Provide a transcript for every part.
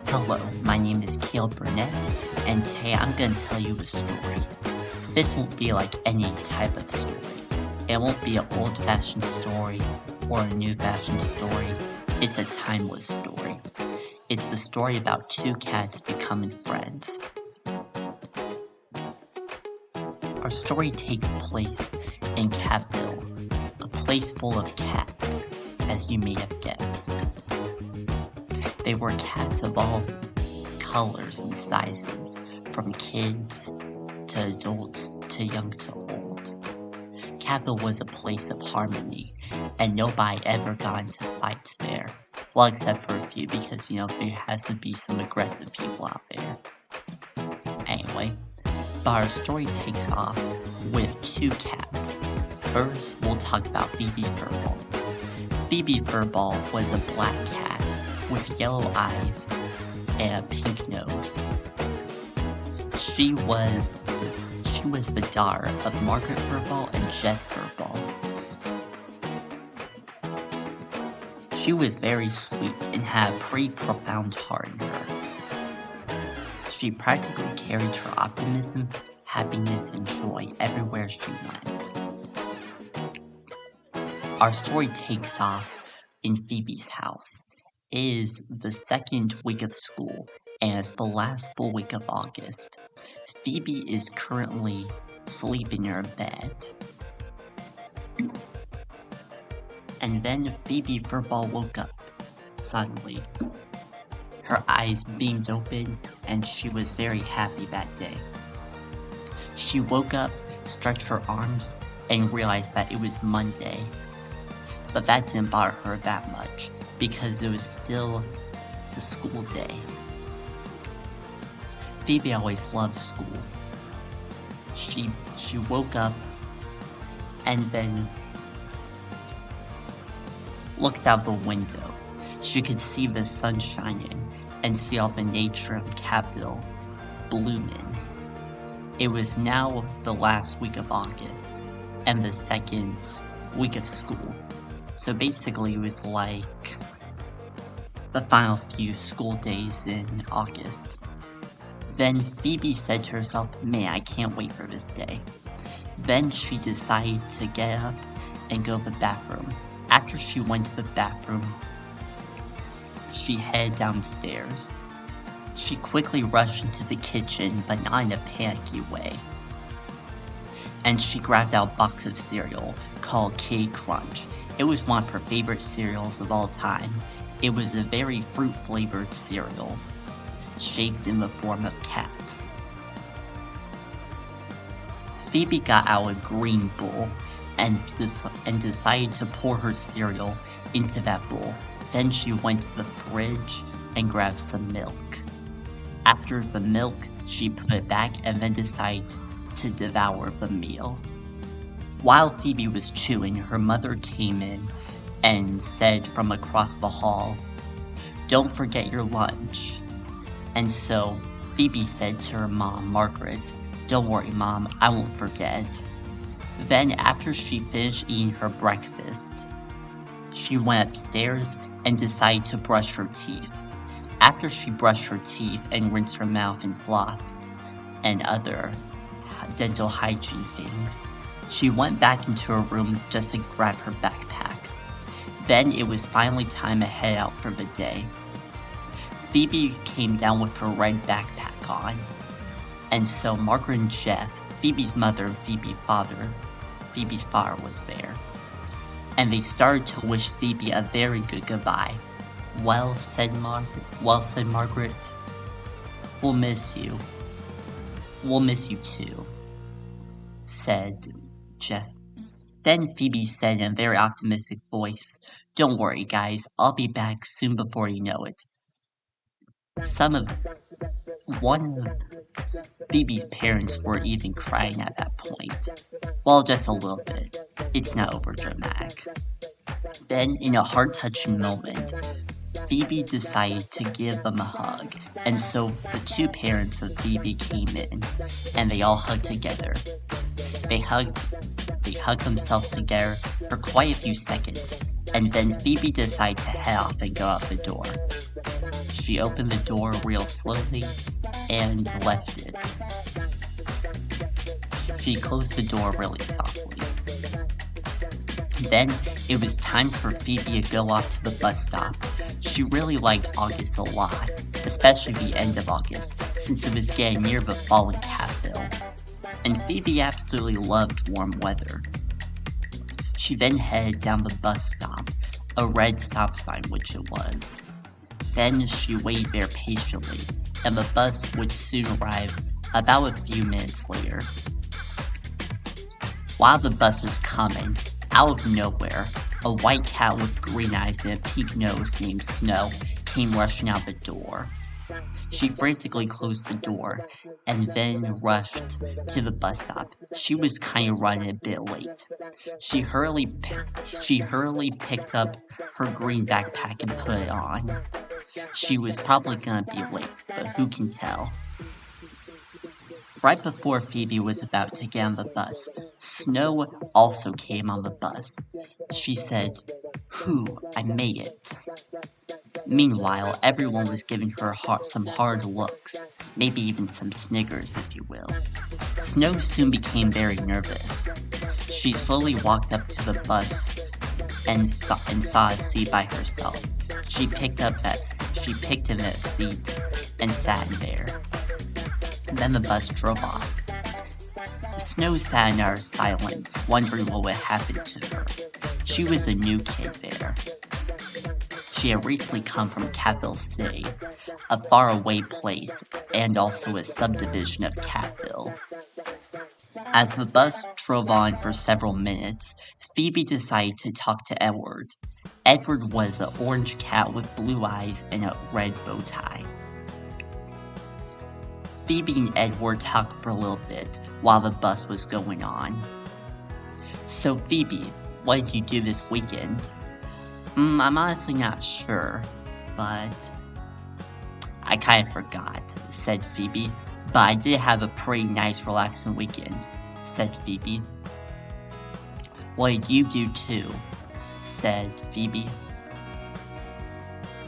Hello, my name is Caleb Burnett, and today I'm going to tell you a story. This won't be like any type of story. It won't be an old-fashioned story or a new-fashioned story. It's a timeless story. It's the story about two cats becoming friends. Our story takes place in Catville, a place full of cats, as you may have guessed. They were cats of all colors and sizes, from kids to adults to young to old. Catville was a place of harmony, and nobody ever got into fights there. Well, except for a few, because, there has to be some aggressive people out there. Anyway, but our story takes off with two cats. First, we'll talk about Phoebe Furball. Phoebe Furball was a black cat with yellow eyes and a pink nose. She was the daughter of Margaret Furball and Jeff Furball. She was very sweet and had a pretty profound heart in her. She practically carried her optimism, happiness, and joy everywhere she went. Our story takes off in Phoebe's house. It is the second week of school, and it's the last full week of August. Phoebe is currently sleeping in her bed. And then Phoebe Furball woke up, suddenly. Her eyes beamed open, and she was very happy that day. She woke up, stretched her arms, and realized that it was Monday. But that didn't bother her that much, because it was still the school day. Phoebe always loved school. She woke up and then looked out the window. She could see the sun shining and see all the nature of Catville blooming. It was now the last week of August and the second week of school. So basically it was like the final few school days in August. Then Phoebe said to herself, man, I can't wait for this day. Then she decided to get up and go to the bathroom. After she went to the bathroom, she headed downstairs. She quickly rushed into the kitchen, but not in a panicky way. And she grabbed out a box of cereal called Kitty Crunch. It was one of her favorite cereals of all time. It was a very fruit-flavored cereal, shaped in the form of cats. Phoebe got out a green bowl and decided to pour her cereal into that bowl. Then she went to the fridge and grabbed some milk. After the milk, she put it back and then decided to devour the meal. While Phoebe was chewing, her mother came in and said from across the hall, "Don't forget your lunch." And so Phoebe said to her mom, Margaret, "Don't worry, Mom, I won't forget." Then after she finished eating her breakfast, she went upstairs and decided to brush her teeth. After she brushed her teeth and rinsed her mouth and flossed, and other dental hygiene things, she went back into her room just to grab her backpack. Then it was finally time to head out for the day. Phoebe came down with her red backpack on, and so Margaret and Jeff, Phoebe's mother and Phoebe's father was there. And they started to wish Phoebe a very good goodbye. Well said, Margaret. We'll miss you. We'll miss you too," said Jeff. Then Phoebe said in a very optimistic voice, "Don't worry, guys, I'll be back soon before you know it." One of Phoebe's parents were even crying at that point. Well, just a little bit. It's not overdramatic. Then, in a heart-touching moment, Phoebe decided to give them a hug, and so the two parents of Phoebe came in, and they all hugged together. They hugged themselves together for quite a few seconds, and then Phoebe decided to head off and go out the door. She opened the door real slowly and left it. She closed the door really softly. Then it was time for Phoebe to go off to the bus stop. She really liked August a lot, especially the end of August, since it was getting near the fall in Catville. And Phoebe absolutely loved warm weather. She then headed down the bus stop, a red stop sign which it was. Then she waited there patiently, and the bus would soon arrive about a few minutes later. While the bus was coming, out of nowhere, a white cat with green eyes and a pink nose named Snow came rushing out the door. She frantically closed the door, and then rushed to the bus stop. She was kind of running a bit late. She hurriedly picked up her green backpack and put it on. She was probably gonna be late, but who can tell? Right before Phoebe was about to get on the bus, Snow also came on the bus. She said, "Whew, I made it." Meanwhile, everyone was giving her some hard looks, maybe even some sniggers, if you will. Snow soon became very nervous. She slowly walked up to the bus and saw a seat by herself. She picked in that seat and sat in there. Then the bus drove off. Snow sat in utter silence, wondering what would happen to her. She was a new kid there. She had recently come from Catville City, a faraway place, and also a subdivision of Catville. As the bus drove on for several minutes, Phoebe decided to talk to Edward. Edward was an orange cat with blue eyes and a red bow tie. Phoebe and Edward talked for a little bit while the bus was going on. "So Phoebe, what did you do this weekend?" I'm honestly not sure, but I kind of forgot," said Phoebe. "But I did have a pretty nice relaxing weekend," said Phoebe. "What did you do too?" said Phoebe.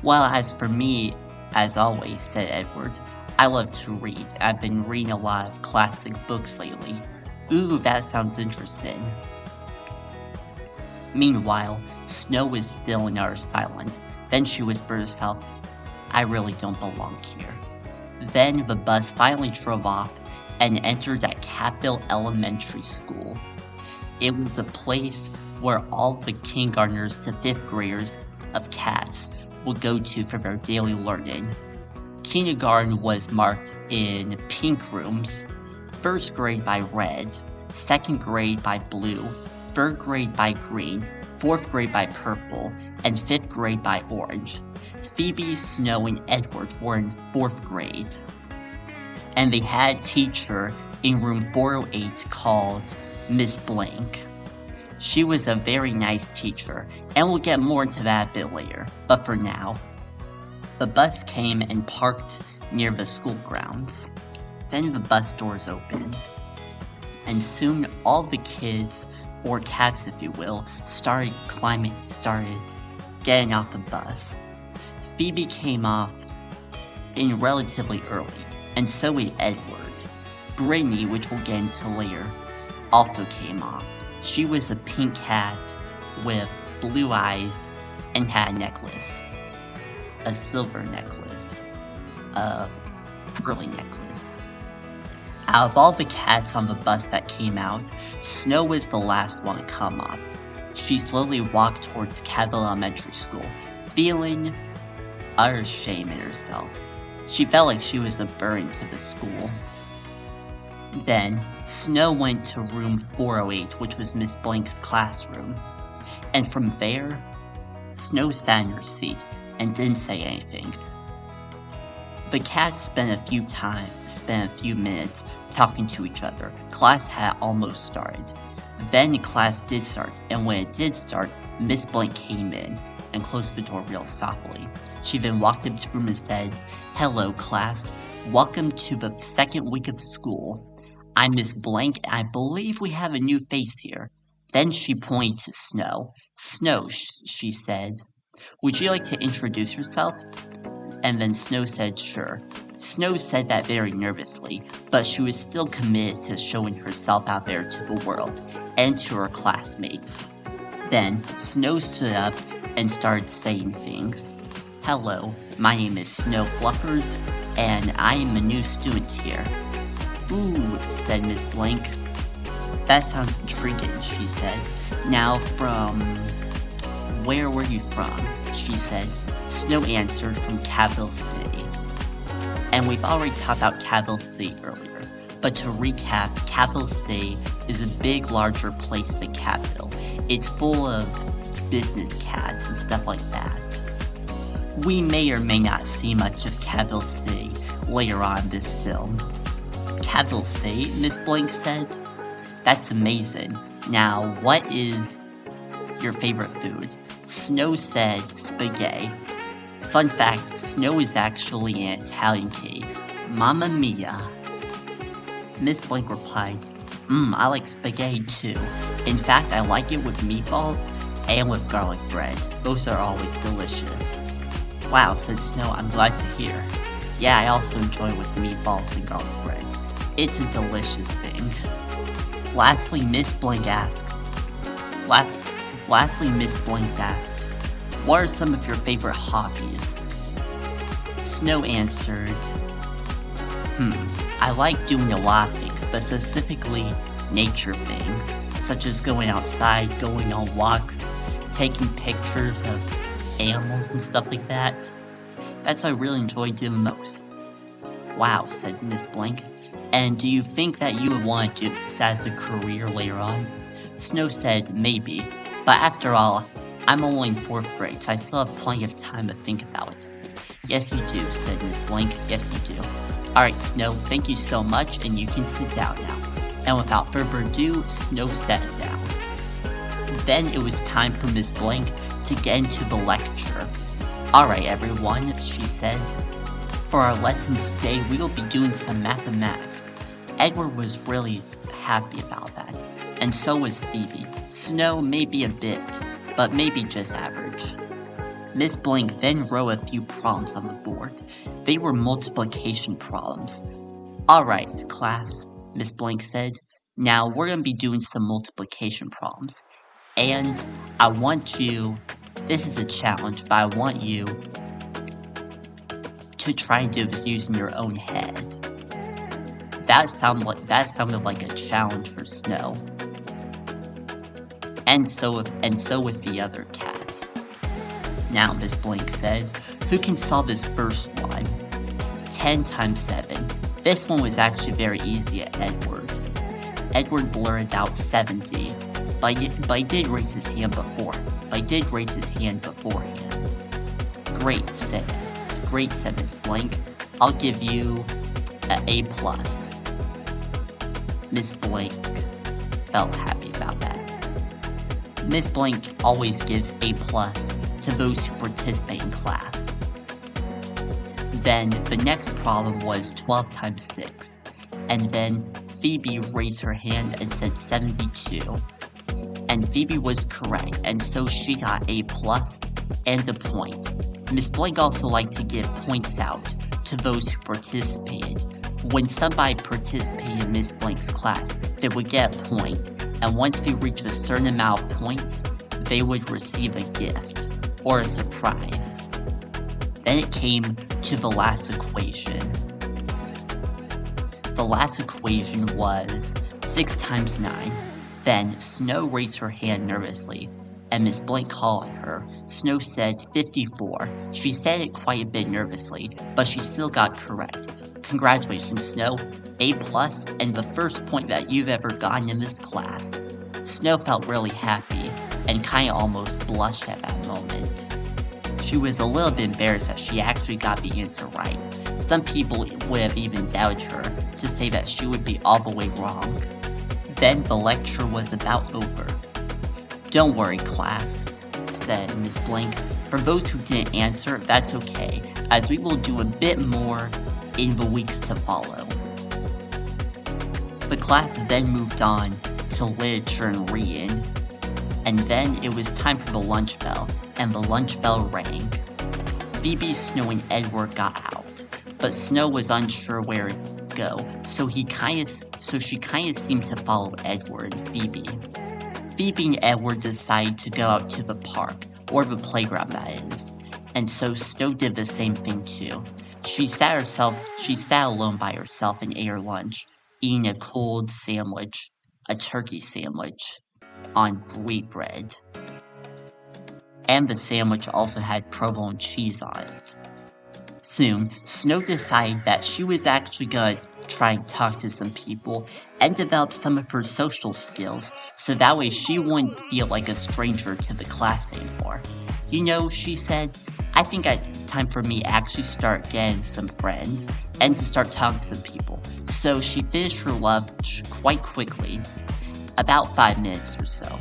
"Well, as for me, as always," said Edward, "I love to read. I've been reading a lot of classic books lately." "Ooh, that sounds interesting." Meanwhile, Snow was still in utter silence. Then she whispered to herself, "I really don't belong here." Then the bus finally drove off and entered at Catville Elementary School. It was a place where all the kindergartners to 5th graders of cats would go to for their daily learning. Kindergarten was marked in pink rooms, 1st grade by red, 2nd grade by blue, 3rd grade by green, 4th grade by purple, and 5th grade by orange. Phoebe, Snow, and Edward were in 4th grade. And they had a teacher in room 408 called Miss Blank. She was a very nice teacher, and we'll get more into that a bit later, but for now. The bus came and parked near the school grounds. Then the bus doors opened, and soon all the kids, or cats if you will, started getting off the bus. Phoebe came off in relatively early, and so did Edward. Brittany, which we'll get into later, also came off. She was a pink cat with blue eyes and had a necklace. A silver necklace. A pearly necklace. Out of all the cats on the bus that came out, Snow was the last one to come up. She slowly walked towards Catville Elementary School, feeling utter shame in herself. She felt like she was a burden to the school. Then, Snow went to room 408, which was Miss Blank's classroom. And from there, Snow sat in her seat and didn't say anything. The cats spent a few minutes talking to each other. Class had almost started. Then class did start, and when it did start, Miss Blank came in and closed the door real softly. She then walked up to the room and said, "Hello, class. Welcome to the second week of school. I'm Miss Blank, and I believe we have a new face here." Then she pointed to Snow. "Snow," she said, "would you like to introduce yourself?" And then Snow said sure. Snow said that very nervously, but she was still committed to showing herself out there to the world and to her classmates. Then Snow stood up and started saying things. "Hello, my name is Snow Fluffers, and I am a new student here." "Ooh," said Miss Blank. "That sounds intriguing," she said. "Now where were you from?" she said. Snow answered, "From Capital City." And we've already talked about Capital City earlier, but to recap, Capital City is a big, larger place than Capital. It's full of business cats and stuff like that. We may or may not see much of Capital City later on in this film. "Capital City," Miss Blank said. "That's amazing. Now, what is your favorite food?" Snow said spaghetti. Fun fact, Snow is actually an Italian key. Mamma mia. Miss Blank replied, I like spaghetti too. In fact, I like it with meatballs and with garlic bread. Those are always delicious." "Wow," said Snow, "I'm glad to hear. Yeah, I also enjoy it with meatballs and garlic bread. It's a delicious thing." Lastly, Miss Blank asked, "What are some of your favorite hobbies?" Snow answered, I like doing a lot of things, but specifically nature things, such as going outside, going on walks, taking pictures of animals and stuff like that. That's what I really enjoy doing most." "Wow," said Miss Blank. "And do you think that you would want to do this as a career later on?" Snow said, "Maybe, but after all, I'm only in 4th grade, so I still have plenty of time to think about it." "Yes, you do," said Miss Blank. "Yes, you do. Alright, Snow, thank you so much, and you can sit down now." And without further ado, Snow sat down. Then it was time for Miss Blank to get into the lecture. "Alright, everyone," she said. "For our lesson today, we will be doing some mathematics." Edward was really happy about that, and so was Phoebe. Snow maybe a bit, but maybe just average. Miss Blank then wrote a few problems on the board. They were multiplication problems. "Alright, class," Miss Blank said. "Now we're going to be doing some multiplication problems. And I want you, this is a challenge, but I want you to try and do this using your own head." That sounded like a challenge for Snow. And so with the other cats. "Now," Miss Blank said, "who can solve this first one? 10 times 7. This one was actually very easy at Edward. Edward blurted out 70, but he did raise his hand beforehand. Great, said Miss Blank. "I'll give you an A+. Miss Blank felt happy about that. Miss Blank always gives A+ to those who participate in class. Then the next problem was 12 times 6, and then Phoebe raised her hand and said 72. And Phoebe was correct, and so she got A+ and a point. Miss Blank also liked to give points out to those who participated. When somebody participated in Miss Blank's class, they would get a point, and once they reached a certain amount of points, they would receive a gift, or a surprise. Then it came to the last equation. The last equation was 6 times 9. Then Snow raised her hand nervously, and Miss Blank called on her. Snow said 54. She said it quite a bit nervously, but she still got correct. Congratulations, Snow. A+, and the first point that you've ever gotten in this class. Snow felt really happy, and kinda almost blushed at that moment. She was a little bit embarrassed that she actually got the answer right. Some people would have even doubted her to say that she would be all the way wrong. Then the lecture was about over. "Don't worry, class," said Miss Blank. "For those who didn't answer, that's okay, as we will do a bit more in the weeks to follow." The class then moved on to literature and reading, and then it was time for the lunch bell, and the lunch bell rang. Phoebe, Snow, and Edward got out, but Snow was unsure where to go, so she kinda seemed to follow Edward and Phoebe. Phoebe and Edward decided to go out to the park, or the playground that is, and so Snow did the same thing too. She sat alone by herself and ate her lunch, eating a cold sandwich, a turkey sandwich, on wheat bread. And the sandwich also had provolone cheese on it. Soon, Snow decided that she was actually gonna try and talk to some people and develop some of her social skills, so that way she wouldn't feel like a stranger to the class anymore. "You know," she said, "I think it's time for me to actually start getting some friends and to start talking to some people." So she finished her lunch quite quickly, about 5 minutes or so.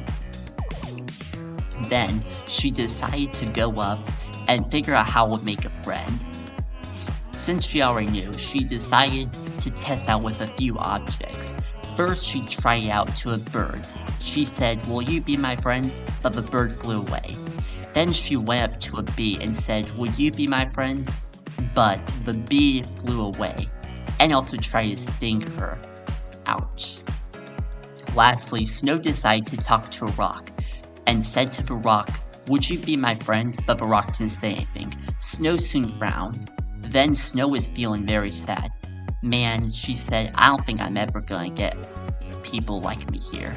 Then she decided to go up and figure out how to make a friend. Since she already knew, she decided to test out with a few objects. First, she tried out to a bird. She said, "Will you be my friend?" But the bird flew away. Then she went up to a bee and said, "Would you be my friend?" But the bee flew away, and also tried to sting her. Ouch. Lastly, Snow decided to talk to a rock, and said to the rock, "Would you be my friend?" But the rock didn't say anything. Snow soon frowned. Then Snow was feeling very sad. "Man," she said, "I don't think I'm ever gonna get people like me here."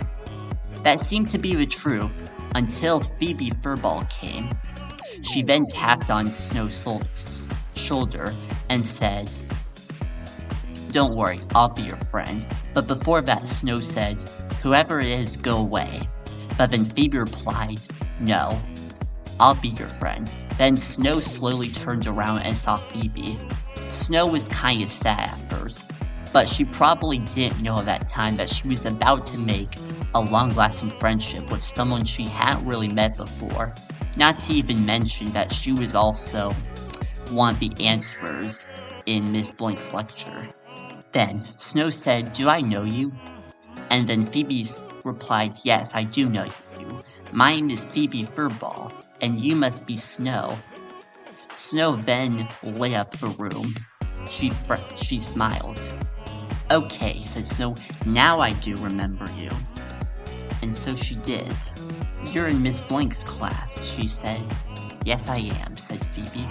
That seemed to be the truth, until Phoebe Furball came. She then tapped on Snow's shoulder and said, "Don't worry, I'll be your friend." But before that, Snow said, "Whoever it is, go away." But then Phoebe replied, "No, I'll be your friend." Then Snow slowly turned around and saw Phoebe. Snow was kinda sad at first, but she probably didn't know at that time that she was about to make a long-lasting friendship with someone she hadn't really met before. Not to even mention that she was also one of the answerers in Miss Blank's lecture. Then Snow said, "Do I know you?" And then Phoebe replied, "Yes, I do know you. My name is Phoebe Furball, and you must be Snow." Snow then lit up the room. She smiled. "Okay," said Snow, "now I do remember you." And so she did. "You're in Miss Blank's class," she said. "Yes, I am," said Phoebe.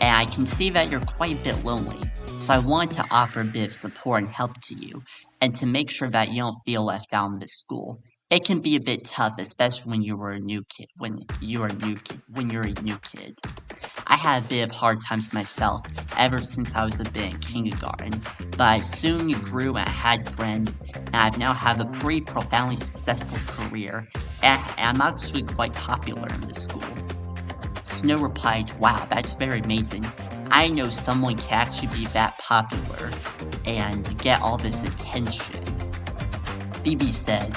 "And I can see that you're quite a bit lonely, so I wanted to offer a bit of support and help to you, and to make sure that you don't feel left out in this school. It can be a bit tough, especially when you're a new kid. I had a bit of hard times myself ever since I was a bit in kindergarten, but I soon grew and I had friends, and I've now have a pretty profoundly successful career, and I'm actually quite popular in this school." Snow replied, "Wow, that's very amazing. I know someone can actually be that popular and get all this attention." Phoebe said,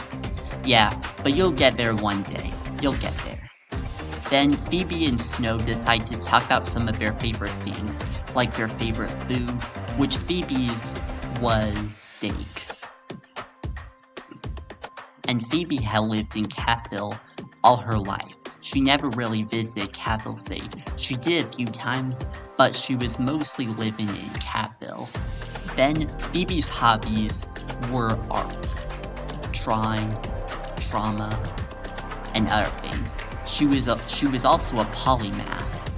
"Yeah, but you'll get there one day. You'll get there." Then Phoebe and Snow decide to talk about some of their favorite things, like their favorite food, which Phoebe's was steak. And Phoebe had lived in Capital all her life. She never really visited Capital City. She did a few times, but she was mostly living in Capital. Then Phoebe's hobbies were art, drawing, drama, and other things. She was also a polymath,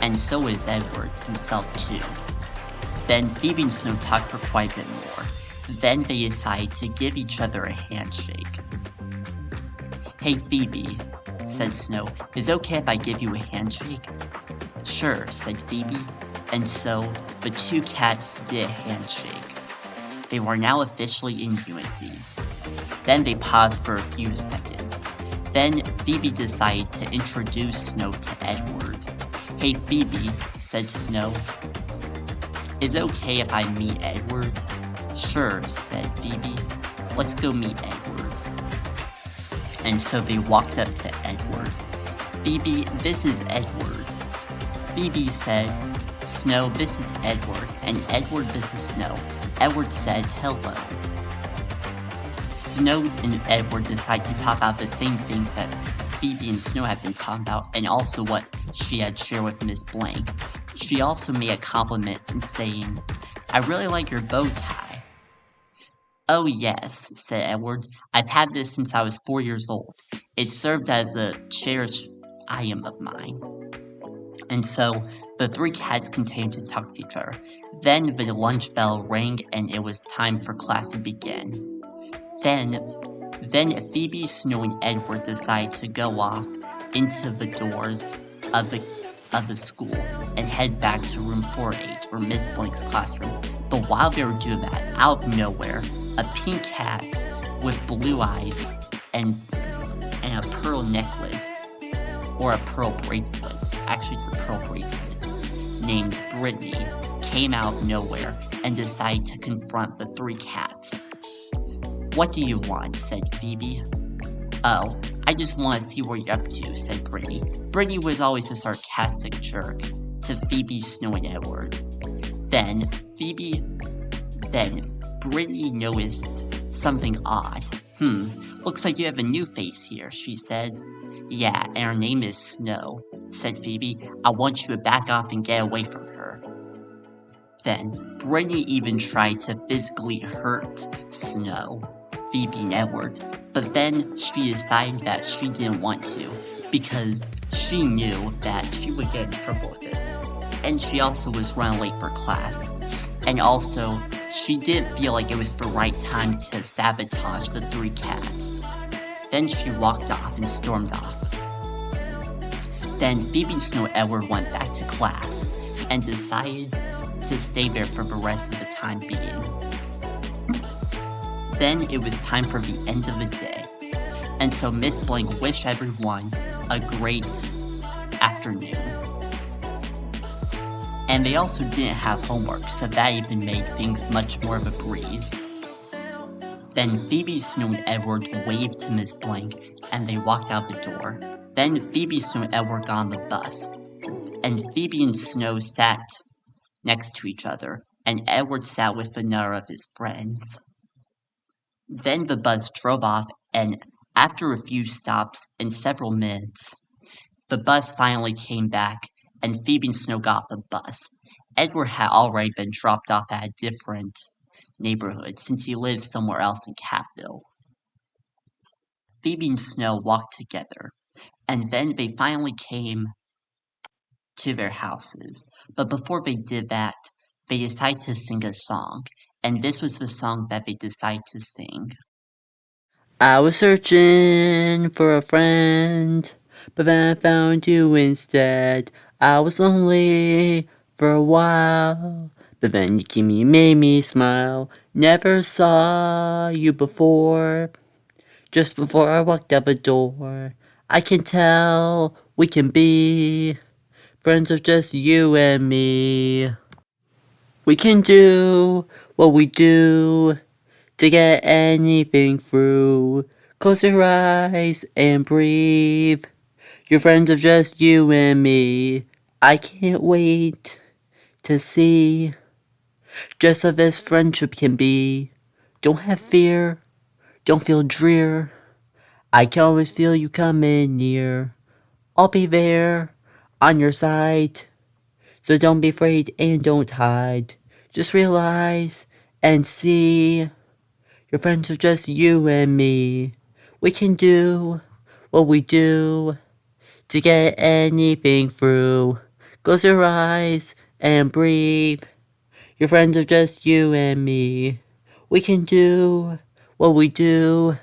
and so is Edward himself too. Then Phoebe and Snow talked for quite a bit more. Then they decided to give each other a handshake. "Hey Phoebe," said Snow, "is it okay if I give you a handshake?" "Sure," said Phoebe. And so the two cats did a handshake. They were now officially in unity. Then they paused for a few seconds. Then Phoebe decided to introduce Snow to Edward. "Hey Phoebe," said Snow. "Is it okay if I meet Edward?" "Sure," said Phoebe. "Let's go meet Edward." And so they walked up to Edward. "Phoebe, this is Edward." Phoebe said, "Snow, this is Edward," and Edward, this is Snow. Edward said, "Hello." Snow and Edward decided to talk about the same things that Phoebe and Snow had been talking about, and also what she had shared with Miss Blank. She also made a compliment in saying, "I really like your bow tie." "Oh yes," said Edward, "I've had this since I was 4 years old. It served as a cherished item of mine." And so the three cats continued to talk to each other. Then the lunch bell rang and it was time for class to begin. Then Phoebe, Snow, and Edward decided to go off into the doors of the school and head back to room 408 or Miss Blank's classroom. But while they were doing that, out of nowhere, a pink cat with blue eyes and a pearl necklace, or a pearl bracelet, actually it's a pearl bracelet, named Brittany, came out of nowhere and decided to confront the three cats. "What do you want?" said Phoebe. "Oh, I just want to see what you're up to," said Brittany. Brittany was always a sarcastic jerk to Phoebe, Snow, and Edward. Then Brittany noticed something odd. Looks like you have a new face here," she said. "Yeah, and her name is Snow," said Phoebe. "I want you to back off and get away from her." Then Brittany even tried to physically hurt Snow, Phoebe, and Edward, but then she decided that she didn't want to because she knew that she would get in trouble with it. And she also was running late for class. And also, she didn't feel like it was the right time to sabotage the three cats. Then she walked off and stormed off. Then Phoebe, Snow, and Edward went back to class and decided to stay there for the rest of the time being. Then it was time for the end of the day, and so Miss Blank wished everyone a great afternoon. And they also didn't have homework, so that even made things much more of a breeze. Then Phoebe, Snow, and Edward waved to Miss Blank, and they walked out the door. Then Phoebe, Snow, and Edward got on the bus, and Phoebe and Snow sat next to each other, and Edward sat with another of his friends. Then the bus drove off, and after a few stops and several minutes, the bus finally came back, and Phoebe and Snow got off the bus. Edward had already been dropped off at a different neighborhood since he lived somewhere else in Catville. Phoebe and Snow walked together, and then they finally came to their houses. But before they did that, they decided to sing a song, and this was the song that they decided to sing. "I was searching for a friend, but then I found you instead. I was lonely for a while, but then you made me smile. Never saw you before, just before I walked out the door. I can tell we can be friends of just you and me. We can do what we do to get anything through. Close your eyes and breathe. You're friends of just you and me. I can't wait to see just how this friendship can be. Don't have fear, don't feel drear. I can always feel you coming near. I'll be there on your side. So don't be afraid and don't hide. Just realize and see. Your friends are just you and me. We can do what we do to get anything through. Close your eyes and breathe. Your friends are just you and me. We can do what we do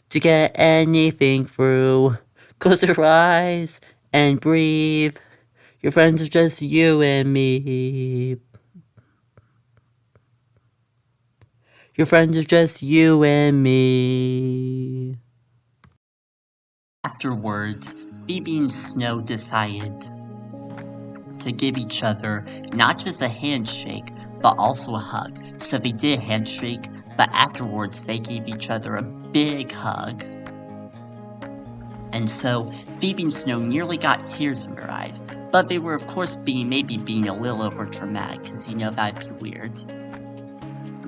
to get anything through. Close your eyes and breathe. Your friends are just you and me. Your friends are just you and me. Afterwards, Phoebe and Snow decided to give each other not just a handshake, but also a hug. So they did a handshake, but afterwards they gave each other a big hug. And so Phoebe and Snow nearly got tears in their eyes, but they were of course maybe being a little over dramatic, because that'd be weird.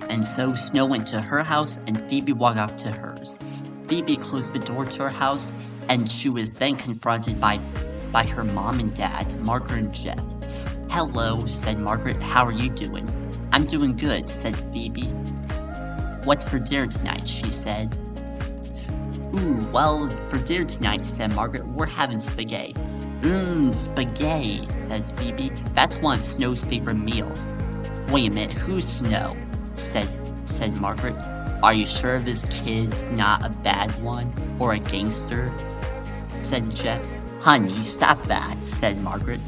And so Snow went to her house and Phoebe walked off to hers. Phoebe closed the door to her house, and she was then confronted by her mom and dad, Margaret and Jeff. "Hello," said Margaret, "how are you doing?" "I'm doing good," said Phoebe. "What's for dinner tonight?" she said. "Ooh, well, for dinner tonight," said Margaret, "we're having spaghetti." Spaghetti," said Phoebe. "That's one of Snow's favorite meals." "Wait a minute, who's Snow?" said Margaret. "Are you sure this kid's not a bad one, or a gangster?" said Jeff. "Honey, stop that," said Margaret.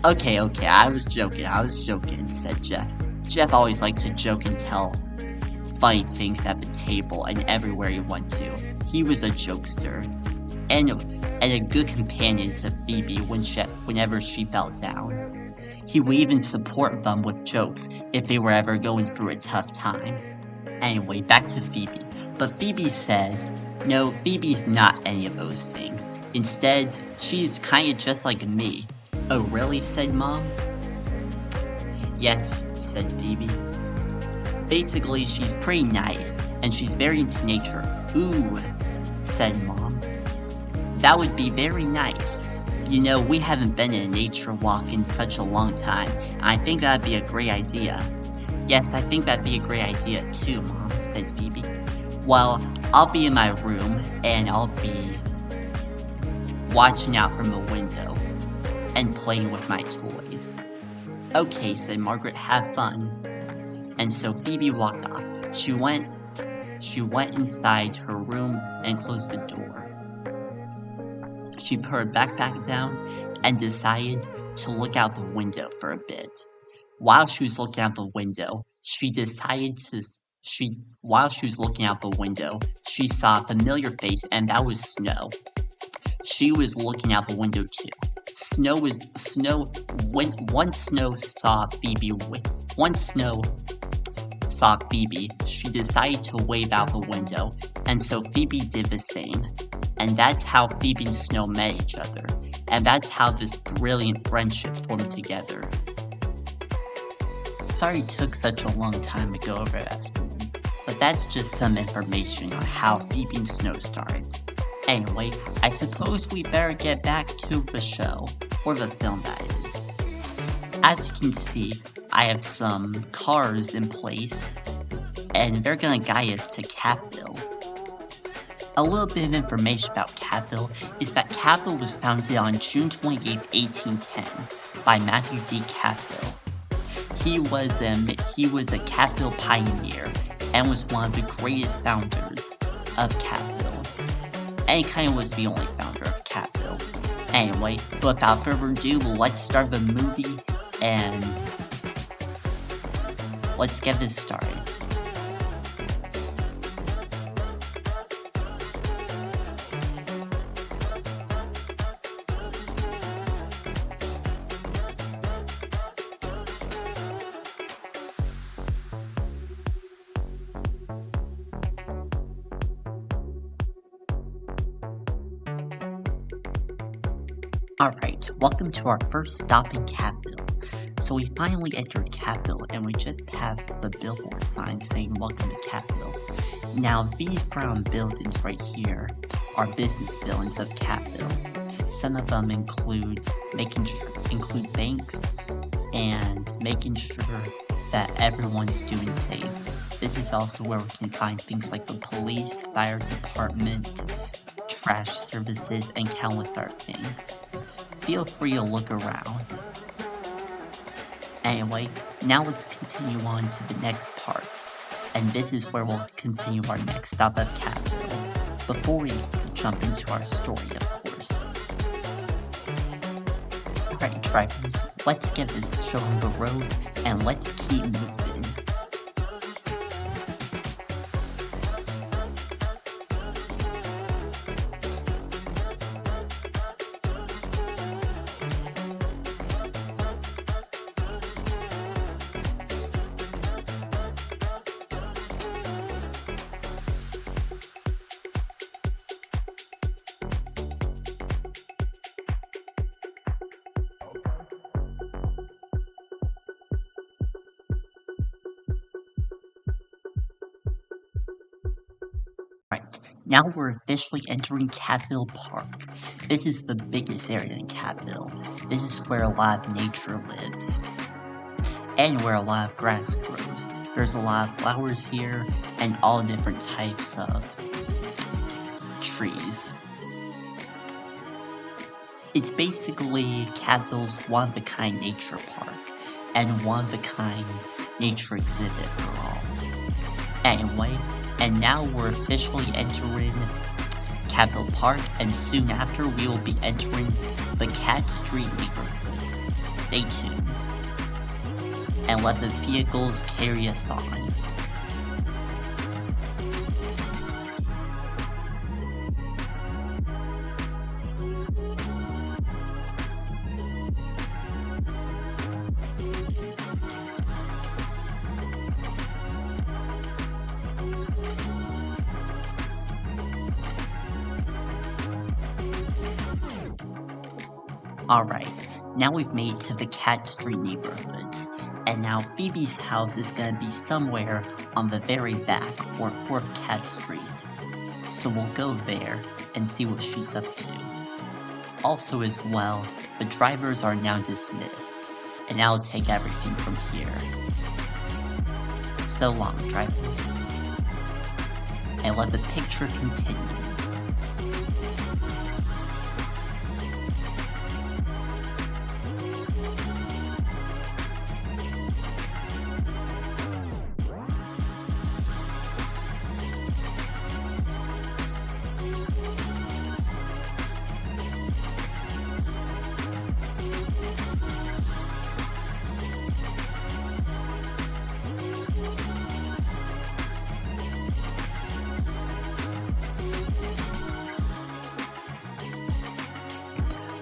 Okay, I was joking, said Jeff. Jeff always liked to joke and tell funny things at the table and everywhere he went to. He was a jokester, and a good companion to Phoebe whenever she felt down. He would even support them with jokes if they were ever going through a tough time. Anyway, back to Phoebe. But Phoebe said, "No, Phoebe's not any of those things. Instead, she's kinda just like me." "Oh, really?" said Mom. "Yes," said Phoebe. "Basically, she's pretty nice, and she's very into nature." "Ooh," said Mom. "That would be very nice. We haven't been in a nature walk in such a long time, and I think that'd be a great idea." "Yes, I think that'd be a great idea too, Mom," said Phoebe. "Well, I'll be in my room, and I'll be watching out from the window and playing with my toys." "Okay," said Margaret, "have fun." And so Phoebe walked off. She went inside her room and closed the door. She put her backpack down and decided to look out the window for a bit. While she was looking out the window, she saw a familiar face, and that was Snow. She was looking out the window too. Once Snow saw Phoebe, she decided to wave out the window, and so Phoebe did the same. And that's how Phoebe and Snow met each other, and that's how this brilliant friendship formed together. Sorry it took such a long time to go over that story, but that's just some information on how Phoebe and Snow started. Anyway, I suppose we better get back to the show, or the film that is. As you can see, I have some cars in place, and they're gonna guide us to Capville. A little bit of information about Capville is that Capville was founded on June 28, 1810, by Matthew D. Capville. He was a Capville pioneer, and was one of the greatest founders of Capville. And he kind of was the only founder of Capville. Anyway, without further ado, let's start the movie, and let's get this started. Alright, welcome to our first stop in Capville. So we finally entered Capville, and we just passed the billboard sign saying welcome to Capville. Now these brown buildings right here are business buildings of Capville. Some of them include banks and making sure that everyone's doing safe. This is also where we can find things like the police, fire department, trash services, and countless other things. Feel free to look around. Anyway, now let's continue on to the next part, and this is where we'll continue our next stop of Capville, before we jump into our story, of course. Alright, drivers, let's get this show on the road, and let's keep moving. Right, now we're officially entering Catville Park. This is the biggest area in Catville. This is where a lot of nature lives. And where a lot of grass grows. There's a lot of flowers here, and all different types of trees. It's basically Catville's one-of-a-kind nature park, and one-of-a-kind nature exhibit for all. Anyway, and now we're officially entering Catville Park, and soon after we will be entering the Cat Street neighborhoods. Stay tuned, and let the vehicles carry us on. Alright, now we've made it to the Cat Street neighborhoods, and now Phoebe's house is gonna be somewhere on the very back or 4th Cat Street. So we'll go there and see what she's up to. Also as well, the drivers are now dismissed, and I'll take everything from here. So long, drivers. And let the picture continue.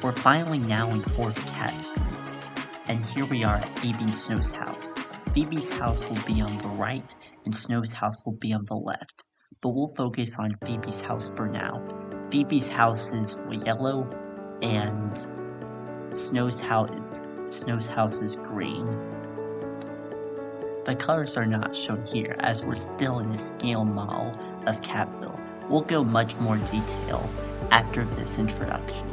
We're finally now in 4th Cat Street, and here we are at Phoebe and Snow's house. Phoebe's house will be on the right, and Snow's house will be on the left, but we'll focus on Phoebe's house for now. Phoebe's house is yellow, and Snow's house is green. The colors are not shown here, as we're still in the scale model of Catville. We'll go much more detail after this introduction.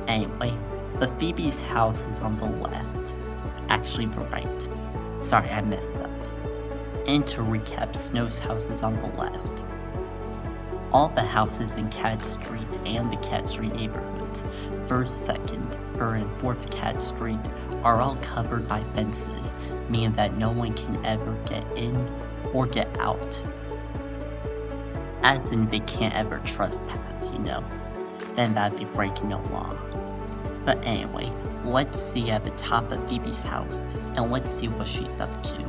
Anyway, but Phoebe's house is on the left. Actually, the right. Sorry, I messed up. And to recap, Snow's house is on the left. All the houses in Cat Street and the Cat Street neighborhoods, 1st, 2nd, 3rd, and 4th Cat Street, are all covered by fences, meaning that no one can ever get in or get out. As in, they can't ever trespass, you know. Then that'd be breaking the law. But anyway, let's see at the top of Phoebe's house, and let's see what she's up to.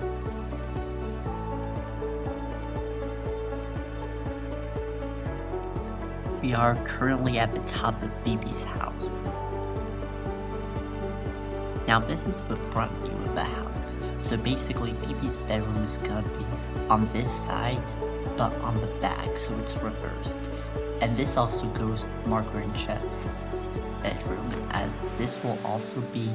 We are currently at the top of Phoebe's house. Now this is the front view of the house, so basically Phoebe's bedroom is gonna be on this side, but on the back, so it's reversed. And this also goes with Margaret and Jeff's bedroom, as this will also be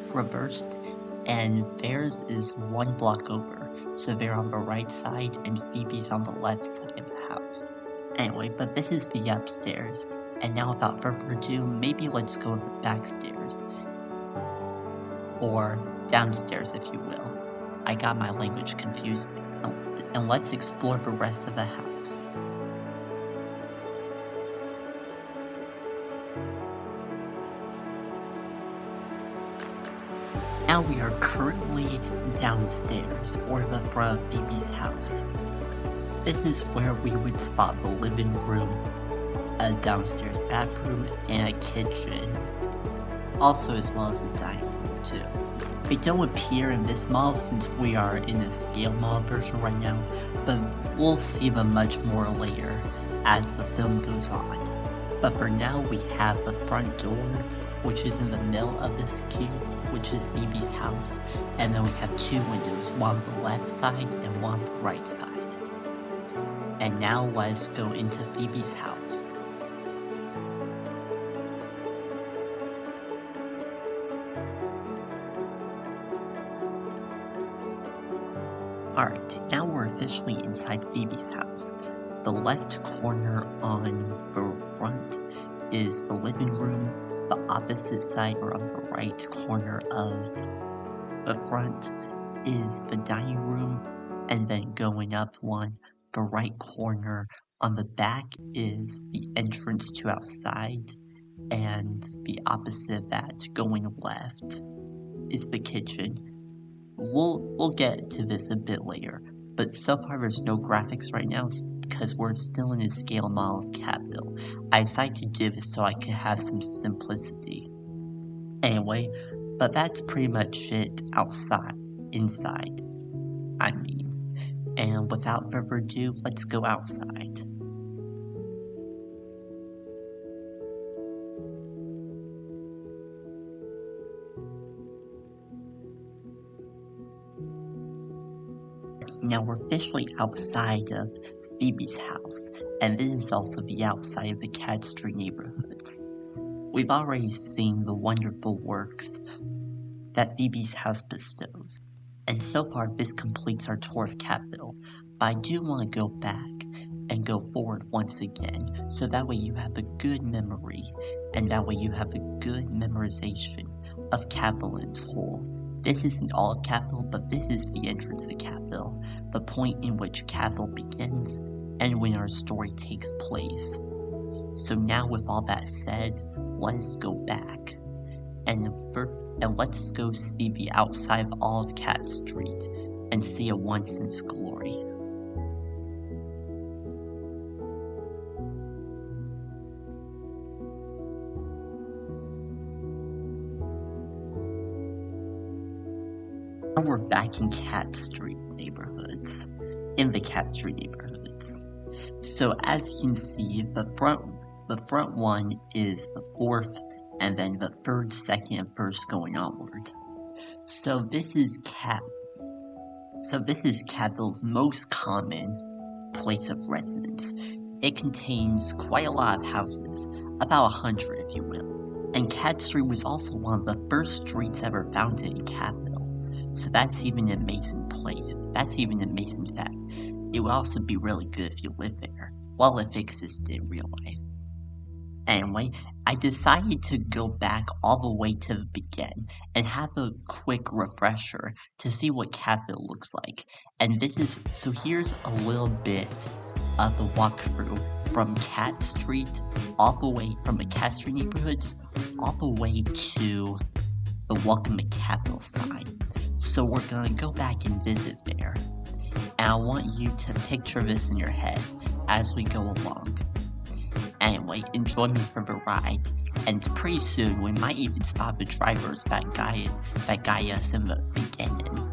reversed, and theirs is 1 block over, so they're on the right side and Phoebe's on the left side of the house. Anyway, but this is the upstairs, and now without further ado, maybe let's go to the back stairs. Or downstairs, if you will. I got my language confused, and let's explore the rest of the house. Now we are currently downstairs, or the front of Phoebe's house. This is where we would spot the living room, a downstairs bathroom, and a kitchen. also as well as the dining room too. They don't appear in this model since we are in the scale model version right now, but we'll see them much more later as the film goes on. But for now, we have the front door, which is in the middle of this cube, which is Phoebe's house, and then we have two windows, one on the left side and one on the right side. And now let's go into Phoebe's house. Alright, now we're officially inside Phoebe's house. The left corner on the front is the living room. The opposite side, or on the right corner of the front, is the dining room. And then going up one, the right corner on the back is the entrance to outside. And the opposite of that, going left, is the kitchen. We'll get to this a bit later, but so far there's no graphics right now because we're still in a scale model of Catville. I decided to do this so I could have some simplicity. Anyway, but that's pretty much it inside, I mean. And without further ado, let's go outside. Now we're officially outside of Phoebe's house, and this is also the outside of the Cat Street neighborhoods. We've already seen the wonderful works that Phoebe's house bestows, and so far this completes our tour of Catville, but I do want to go back and go forward once again, so that way you have a good memory, and that way you have a good memorization of Catville in its whole. This isn't all of Catville, but this is the entrance of Catville, the point in which Catville begins, and when our story takes place. So now with all that said, let's go back, and let's go see the outside of all of Cat Street, and see it once in its glory. Now we're back in Cat Street neighborhoods. So as you can see, the front one is the fourth, and then the third, second, and first going onward. So this is Catville's most common place of residence. It contains quite a lot of houses, about 100 if you will. And Cat Street was also one of the first streets ever founded in Catville. So that's even an amazing fact. It would also be really good if you live there. Well, if it existed in real life. Anyway, I decided to go back all the way to the beginning and have a quick refresher to see what Catville looks like. And so here's a little bit of the walkthrough from Cat Street, all the way from the Cat Street neighborhoods, all the way to the Welcome to Catville sign. So we're gonna go back and visit there. And I want you to picture this in your head as we go along. Anyway, enjoy me for the ride, and pretty soon we might even spot the drivers that guide us in the beginning.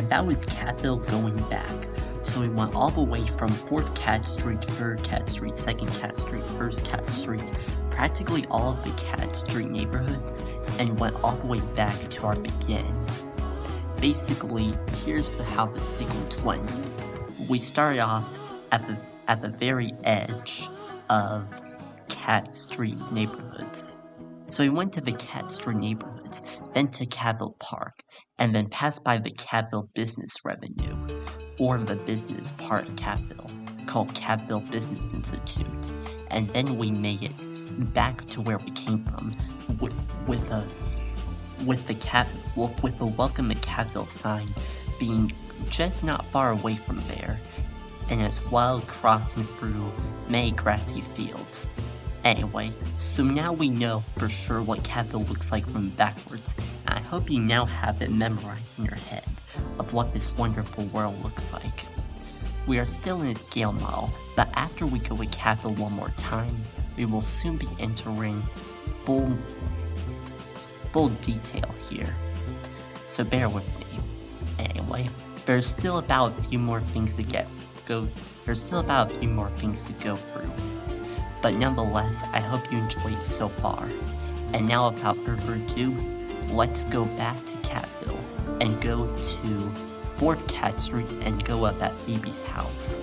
and that was Catville going back. So we went all the way from 4th Cat Street, 3rd Cat Street, 2nd Cat Street, 1st Cat Street, practically all of the Cat Street neighborhoods, and went all the way back to our beginning. Basically, here's how the sequence went. We started off at the very edge of Cat Street neighborhoods. So we went to the Cat Street neighborhoods, then to Catville Park, and then passed by the Catville Business Revenue, or the business part of Catville, called Catville Business Institute, and then we made it back to where we came from, with the Welcome to Catville sign being just not far away from there, and as well crossing through many grassy fields. Anyway, so now we know for sure what Catville looks like from backwards, and I hope you now have it memorized in your head of what this wonderful world looks like. We are still in a scale model, but after we go with Catville one more time, we will soon be entering full detail here. So bear with me. Anyway, there's still about a few more things to go through. But nonetheless, I hope you enjoyed it so far. And now without further ado, let's go back to Catville and go to 4th Cat Street and go up at Phoebe's house.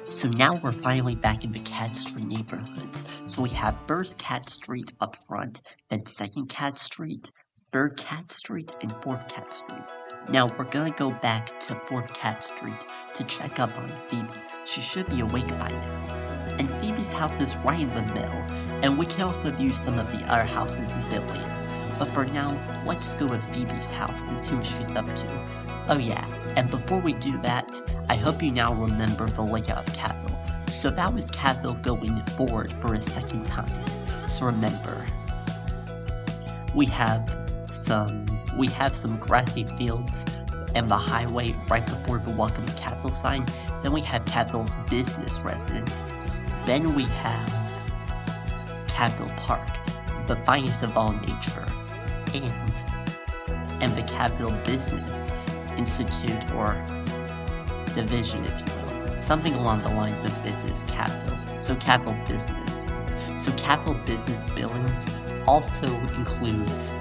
So now we're finally back in the Cat Street neighborhoods. So we have 1st Cat Street up front, then 2nd Cat Street, 3rd Cat Street, and 4th Cat Street. Now we're gonna go back to 4th Cat Street to check up on Phoebe. She should be awake by now. And Phoebe's house is right in the middle, and we can also view some of the other houses in Billy. But for now, let's go with Phoebe's house and see what she's up to. Oh yeah, and before we do that, I hope you now remember the layout of Catville. So that was Catville going forward for a second time. So remember, we have some grassy fields and the highway right before the Welcome to Catville sign. Then we have Catville's business residence. Then we have Catville Park, the finest of all nature, and the Catville Business Institute, or division, if you will. Something along the lines of business Catville. So Catville Business. So Catville Business billings also includes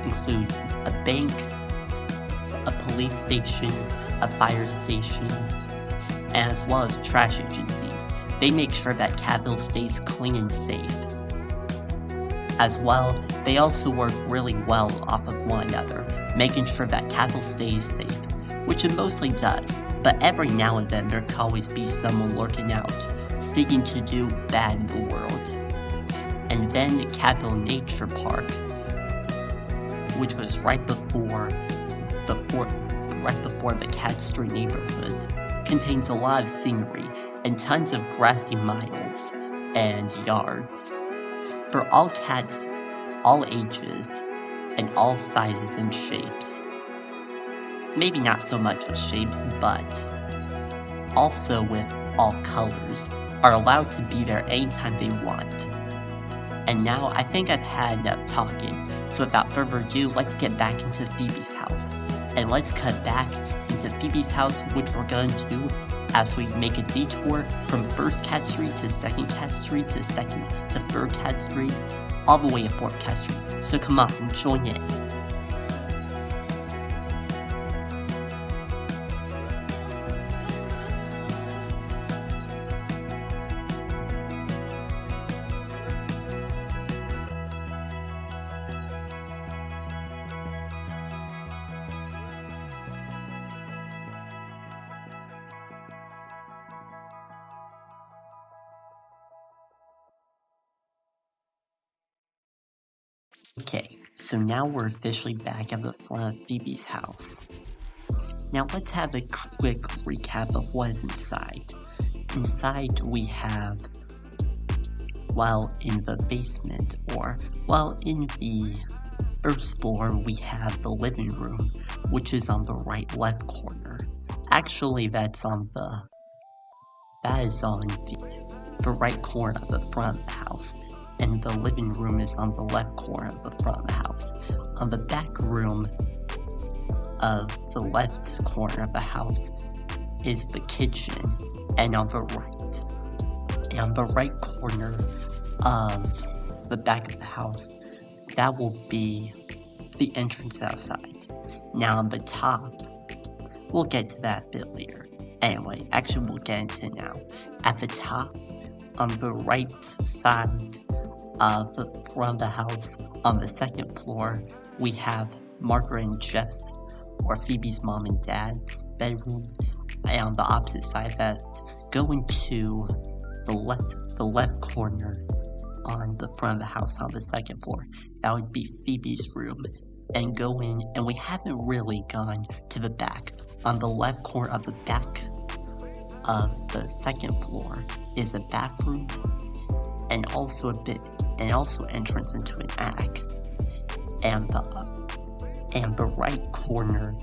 includes a bank, a police station, a fire station, as well as trash agencies. They make sure that Catville stays clean and safe. As well, they also work really well off of one another, making sure that Catville stays safe, which it mostly does, but every now and then there can always be someone lurking out, seeking to do bad in the world. And then Catville Nature Park, which was right before the Cat Street neighborhoods, contains a lot of scenery and tons of grassy miles and yards. For all cats, all ages, and all sizes and shapes. Maybe not so much with shapes, but also with all colors, are allowed to be there anytime they want. And now I think I've had enough talking, So without further ado, let's get back into Phoebe's house. And let's cut back into Phoebe's house, which we're going to do as we make a detour from first Cat Street to second Cat Street to third Cat Street, all the way to fourth Cat Street. So come on and join in. Okay, so now we're officially back at the front of Phoebe's house. Now let's have a quick recap of what is inside. Inside we have, while in the basement, or while in the first floor, we have the living room, which is on the right-left corner. Actually, that is on the right corner of the front of the house, and the living room is on the left corner of the front of the house. On the back room of the left corner of the house is the kitchen, and on the right corner of the back of the house, that will be the entrance outside. Now on the top, we'll get to that a bit later. Anyway, actually we'll get into it now. At the top, on the right side of the front of the house, on the second floor, we have Margaret and Jeff's, or Phoebe's mom and dad's bedroom. And on the opposite side of that, going to the left corner on the front of the house on the second floor, that would be Phoebe's room. And go in, and we haven't really gone to the back. On the left corner of the back of the second floor is a bathroom, and also entrance into an attic. And the right corner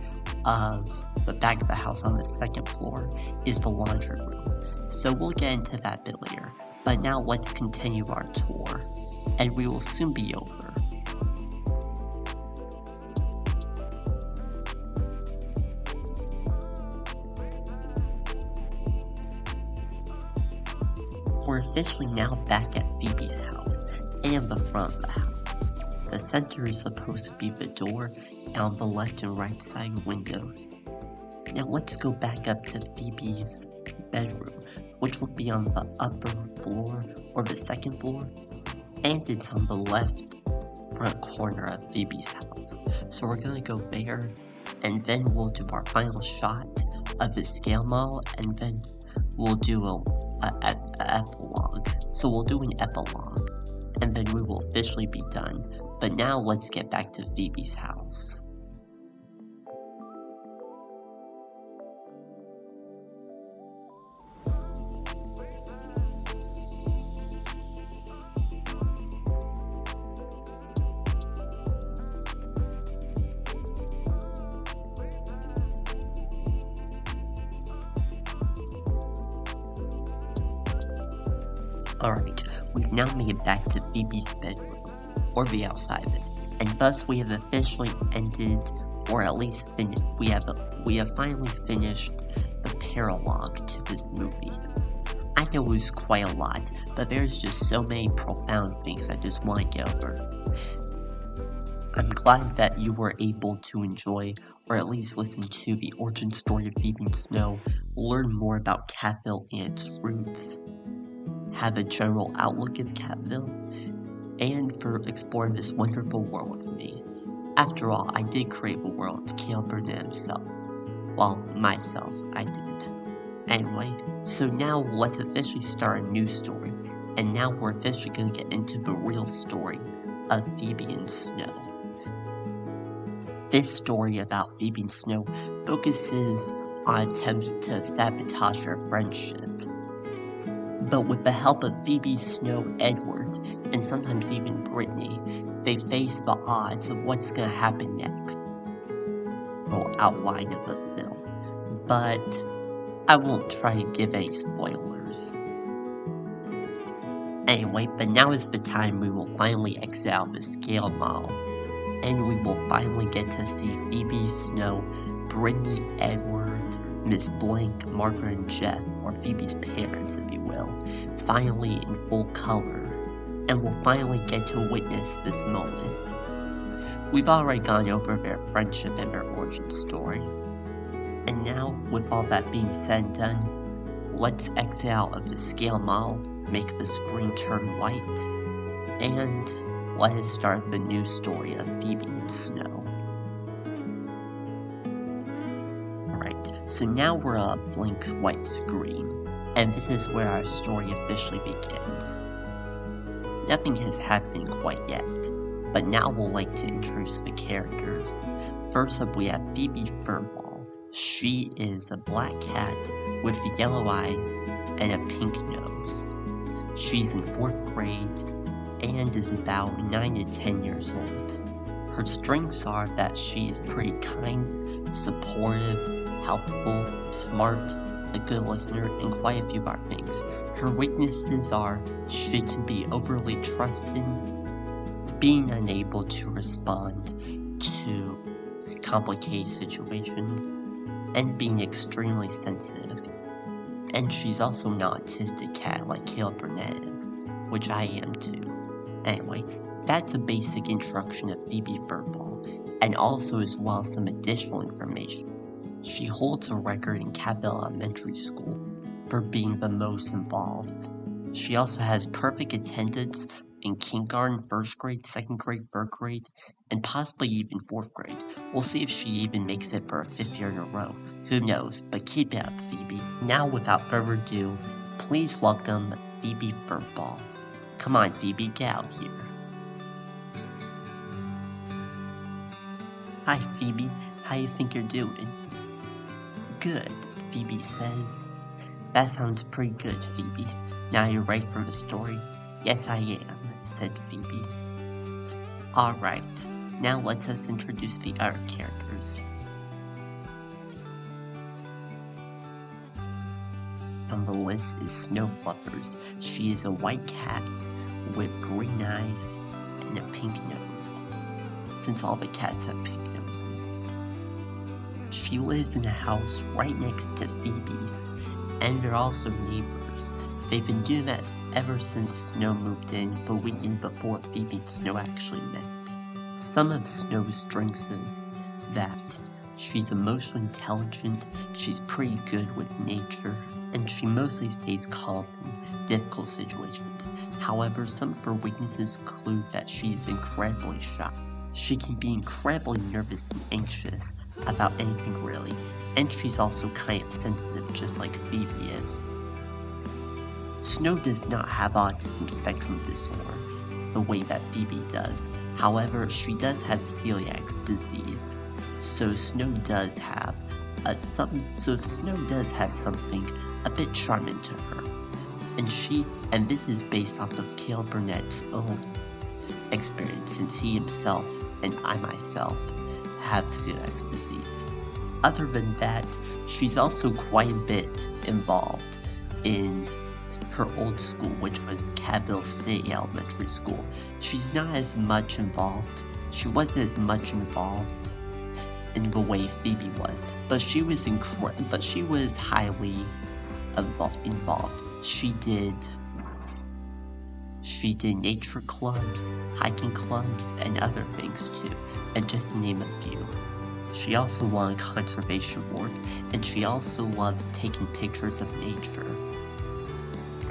of the back of the house on the second floor is the laundry room. So we'll get into that a bit later. But now let's continue our tour, and we will soon be over. We're officially now back at Phoebe's house, and the front of the house. The center is supposed to be the door, and on the left and right side, windows. Now let's go back up to Phoebe's bedroom, which will be on the upper floor, or the second floor, and it's on the left front corner of Phoebe's house. So we're gonna go there, and then we'll do our final shot of the scale model, and then we'll do an epilogue. So we'll do an epilogue, and then we will officially be done. But now let's get back to Phoebe's house. Alright, we've now made it back to Phoebe's bedroom, or the outside of it, and thus we have officially ended, or at least we have finally finished the paralogue to this movie. I know it was quite a lot, but there's just so many profound things I just want to get over. I'm glad that you were able to enjoy, or at least listen to the origin story of Phoebe and Snow, learn more about Catville and its roots, have a general outlook of Catville, and for exploring this wonderful world with me. After all, I did create the world of Caleb Burnett himself. Well, myself, I did. Anyway, so now let's officially start a new story, and now we're officially going to get into the real story of Phoebe and Snow. This story about Phoebe and Snow focuses on attempts to sabotage their friendship. But with the help of Phoebe, Snow, Edward, and sometimes even Brittany, they face the odds of what's going to happen next. Outline of the film, but I won't try to give any spoilers. Anyway, but now is the time we will finally exit out the scale model and we will finally get to see Phoebe, Snow, Brittany, Edward, Miss Blank, Margaret, and Jeff, or Phoebe's parents, if you will, finally in full color, and we'll finally get to witness this moment. We've already gone over their friendship and their origin story, and now, with all that being said and done, let's exit out of the scale model, make the screen turn white, and let us start the new story of Phoebe and Snow. Alright, so now we're on a blank white screen, and this is where our story officially begins. Nothing has happened quite yet, but now we'll like to introduce the characters. First up we have Phoebe Furball. She is a black cat with yellow eyes and a pink nose. She's in 4th grade and is about 9 to 10 years old. Her strengths are that she is pretty kind, supportive, helpful, smart, a good listener, and quite a few other things. Her weaknesses are she can be overly trusting, being unable to respond to complicated situations, and being extremely sensitive. And she's also an autistic cat like Caleb Burnett is, which I am too. Anyway, that's a basic introduction of Phoebe Furball, and also as well some additional information. She holds a record in Cabell Elementary School for being the most involved. She also has perfect attendance in kindergarten, 1st grade, 2nd grade, 3rd grade, and possibly even 4th grade. We'll see if she even makes it for a 5th year in a row. Who knows, but keep it up, Phoebe. Now, without further ado, please welcome Phoebe Furball. Come on, Phoebe, get out here. Hi, Phoebe. How you think you're doing? Good, Phoebe says. That sounds pretty good, Phoebe. Now you're ready for the story? Yes, I am, said Phoebe. Alright, now let us introduce the other characters. On the list is Snow Fluffers. She is a white cat with green eyes and a pink nose, since all the cats have pink noses. She lives in a house right next to Phoebe's, and they're also neighbors. They've been doing that ever since Snow moved in the weekend before Phoebe and Snow actually met. Some of Snow's strengths is that she's emotionally intelligent, she's pretty good with nature, and she mostly stays calm in difficult situations. However, some of her weaknesses include that she's incredibly shy. She can be incredibly nervous and anxious about anything really, and she's also kind of sensitive just like Phoebe is. Snow does not have autism spectrum disorder the way that Phoebe does. However, she does have celiac disease, so Snow does have something a bit charming to her. And this is based off of Caleb Burnett's own experience, since he himself and I myself have celiac disease. Other than that, she's also quite a bit involved in her old school, which was Cabell City Elementary School. She's not as much involved. She wasn't as much involved in the way Phoebe was, but she was highly involved. She did nature clubs, hiking clubs, and other things too, and just to name a few. She also won a conservation award, and she also loves taking pictures of nature.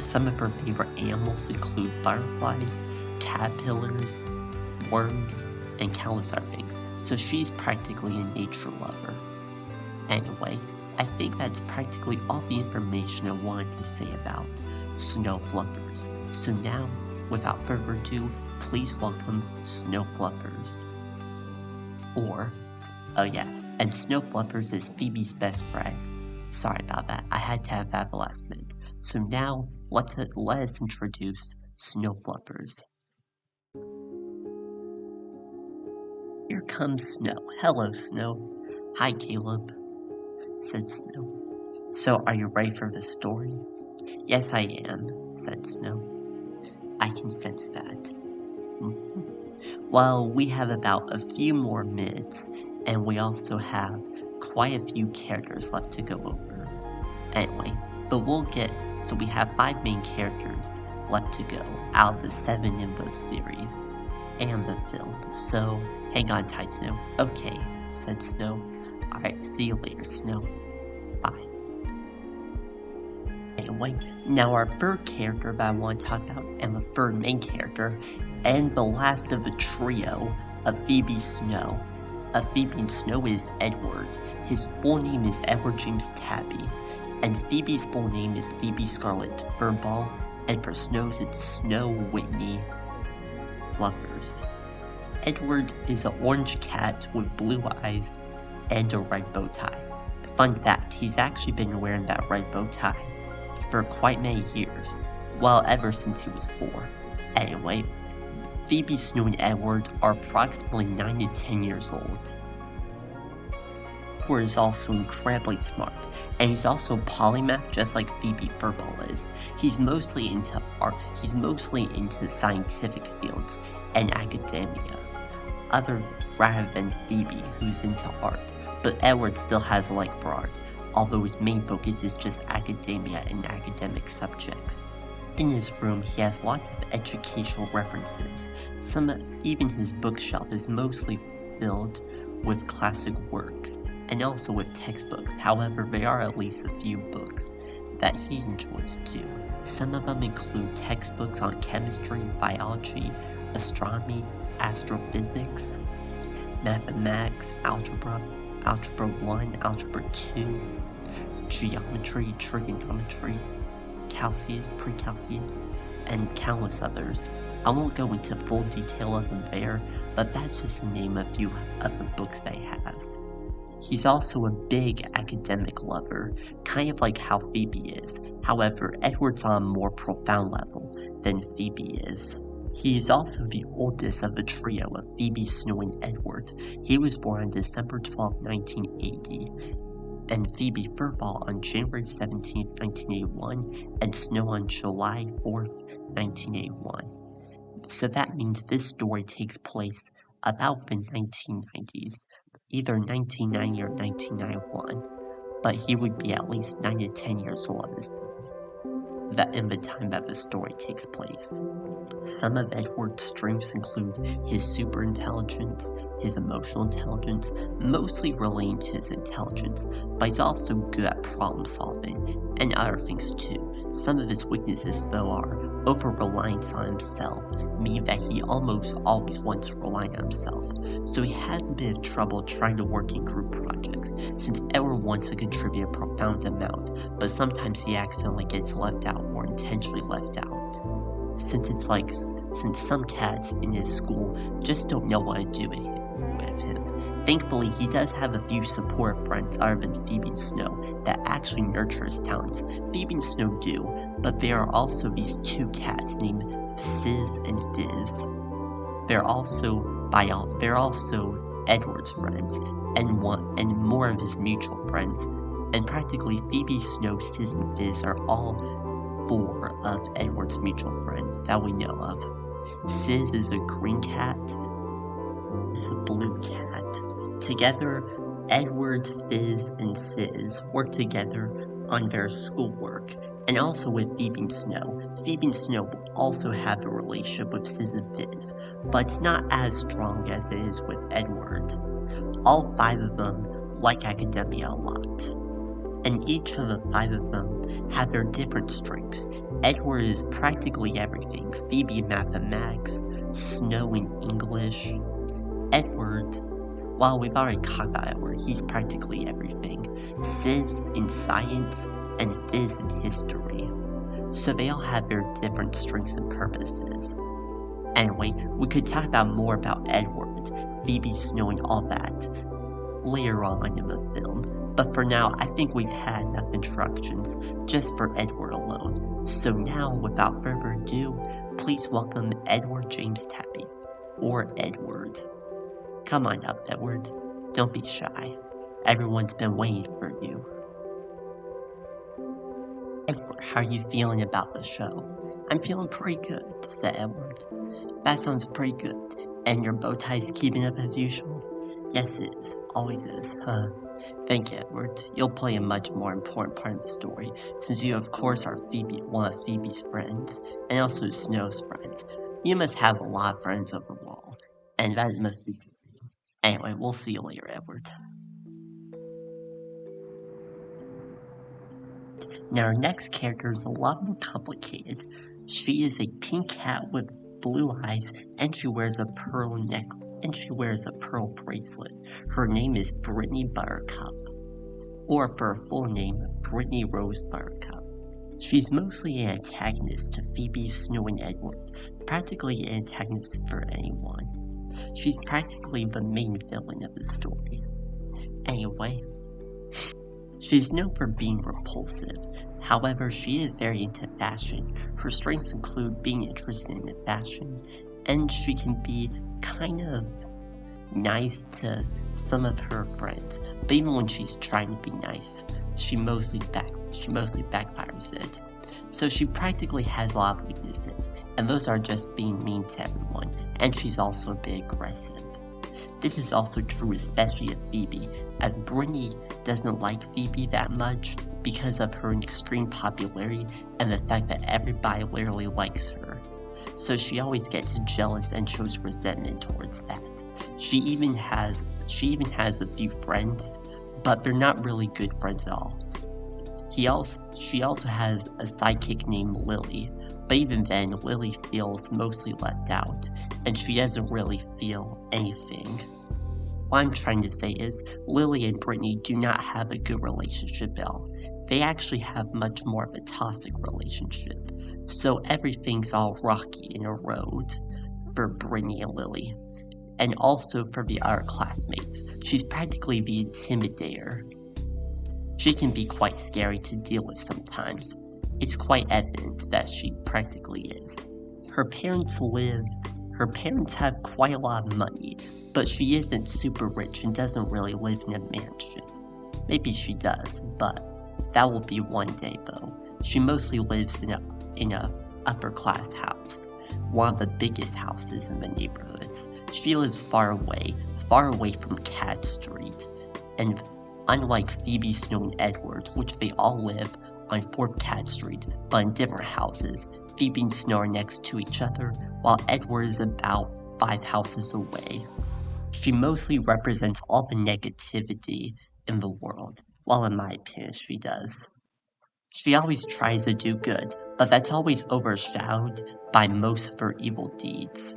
Some of her favorite animals include butterflies, caterpillars, worms, and countless other things, so she's practically a nature lover. Anyway, I think that's practically all the information I wanted to say about Snow Fluffers. So now, without further ado, please welcome Snow Fluffers. And Snow Fluffers is Phoebe's best friend. Sorry about that, I had to have that at the last minute. So now, let us introduce Snow Fluffers. Here comes Snow. Hello, Snow. Hi, Caleb, said Snow. So, are you ready for the story? Yes, I am, said Snow. I can sense that. Well, we have about a few more minutes, and we also have quite a few characters left to go over. Anyway, so we have 5 main characters left to go out of the 7 in the series and the film. So, hang on tight, Snow. Okay, said Snow. Alright, see you later, Snow. Bye. Anyway, now our third character that I want to talk about, and the third main character, and the last of the trio of Phoebe Snow. Phoebe and Snow is Edward. His full name is Edward James Tabby, and Phoebe's full name is Phoebe Scarlett Furball, and for Snow's it's Snow Whitney Fluffers. Edward is an orange cat with blue eyes and a red bow tie. Fun fact, he's actually been wearing that red bow tie for quite many years, well, ever since he was 4. Anyway, Phoebe, Snow, and Edward are approximately 9 to 10 years old. Edward is also incredibly smart, and he's also polymath just like Phoebe Furball is. He's mostly into art, he's mostly into scientific fields and academia, rather than Phoebe, who's into art, but Edward still has a like for art, although his main focus is just academia and academic subjects. In his room, he has lots of educational references. Even his bookshelf is mostly filled with classic works, and also with textbooks. However, there are at least a few books that he enjoys too. Some of them include textbooks on chemistry, biology, astronomy, astrophysics, mathematics, algebra 1, algebra 2, geometry, trigonometry, calculus, precalculus, and countless others. I won't go into full detail of them there, but that's just to name a few of the books that he has. He's also a big academic lover, kind of like how Phoebe is. However, Edward's on a more profound level than Phoebe is. He is also the oldest of the trio of Phoebe, Snow, and Edward. He was born on December 12, 1980, and Phoebe Furball on January 17, 1981, and Snow on July 4, 1981. So that means this story takes place about the 1990s, either 1990 or 1991, but he would be at least 9 to 10 years old in the time that the story takes place. Some of Edward's strengths include his super intelligence, his emotional intelligence, mostly relating to his intelligence, but he's also good at problem solving, and other things too. Some of his weaknesses, though, are over-reliance on himself, meaning that he almost always wants to rely on himself, so he has a bit of trouble trying to work in group projects, since Edward wants to contribute a profound amount, but sometimes he accidentally gets left out or intentionally left out. Since some cats in his school just don't know what to do with him. Thankfully, he does have a few supportive friends other than Phoebe and Snow that actually nurture his talents. Phoebe and Snow do, but there are also these 2 cats named Sizz and Fizz. They're also Edward's friends, and more of his mutual friends. And practically Phoebe, Snow, Sizz, and Fizz are all 4 of Edward's mutual friends that we know of. Sizz is a green cat, is a blue cat. Together, Edward, Fizz, and Sizz work together on their schoolwork, and also with Phoebe and Snow. Phoebe and Snow also have a relationship with Sizz and Fizz, but it's not as strong as it is with Edward. All 5 of them like academia a lot, and each of the 5 of them have their different strengths. Edward is practically everything. Phoebe in mathematics, Snow in English. Edward, well, we've already talked about Edward, he's practically everything. Sizz in science, and Fizz in history. So they all have their different strengths and purposes. Anyway, we could talk about more about Edward, Phoebe, Snow, and all that later on in the film. But for now, I think we've had enough introductions just for Edward alone. So now, without further ado, please welcome Edward James Tabby, or Edward. Come on up, Edward. Don't be shy. Everyone's been waiting for you. Edward, how are you feeling about the show? I'm feeling pretty good, said Edward. That sounds pretty good. And your bow tie's keeping up as usual? Yes, it is. Always is, huh? Thank you, Edward. You'll play a much more important part of the story, since you, of course, are one of Phoebe's friends, and also Snow's friends. You must have a lot of friends overall, and that must be good for you. Anyway, we'll see you later, Edward. Now, our next character is a lot more complicated. She is a pink cat with blue eyes, and she wears a pearl necklace, and she wears a pearl bracelet. Her name is Brittany Buttercup, or for her full name, Brittany Rose Buttercup. She's mostly an antagonist to Phoebe, Snow, and Edward, practically an antagonist for anyone. She's practically the main villain of the story. Anyway, she's known for being repulsive. However, she is very into fashion. Her strengths include being interested in fashion, and she can be kind of nice to some of her friends. But even when she's trying to be nice, she mostly backfires it. So she practically has a lot of weaknesses, and those are just being mean to everyone, and she's also a bit aggressive. This is also true especially of Phoebe, as Brittany doesn't like Phoebe that much because of her extreme popularity and the fact that everybody literally likes her. So she always gets jealous and shows resentment towards that. She even has a few friends, but they're not really good friends at all. She also has a sidekick named Lily, but even then, Lily feels mostly left out, and she doesn't really feel anything. What I'm trying to say is, Lily and Brittany do not have a good relationship at all. They actually have much more of a toxic relationship, so everything's all rocky in a road for Brittany and Lily. And also for the other classmates. She's practically the intimidator. She can be quite scary to deal with sometimes. It's quite evident that she practically is. Her parents have quite a lot of money, but she isn't super rich and doesn't really live in a mansion. Maybe she does, but that will be one day though. She mostly lives in a upper class house, one of the biggest houses in the neighborhoods. She lives far away from Cat Street, and unlike Phoebe, Snow, and Edward, which they all live on 4th Cat Street, but in different houses, Phoebe and Snow are next to each other, while Edward is about 5 houses away. She mostly represents all the negativity in the world, well, in my opinion, she does. She always tries to do good, but that's always overshadowed by most of her evil deeds.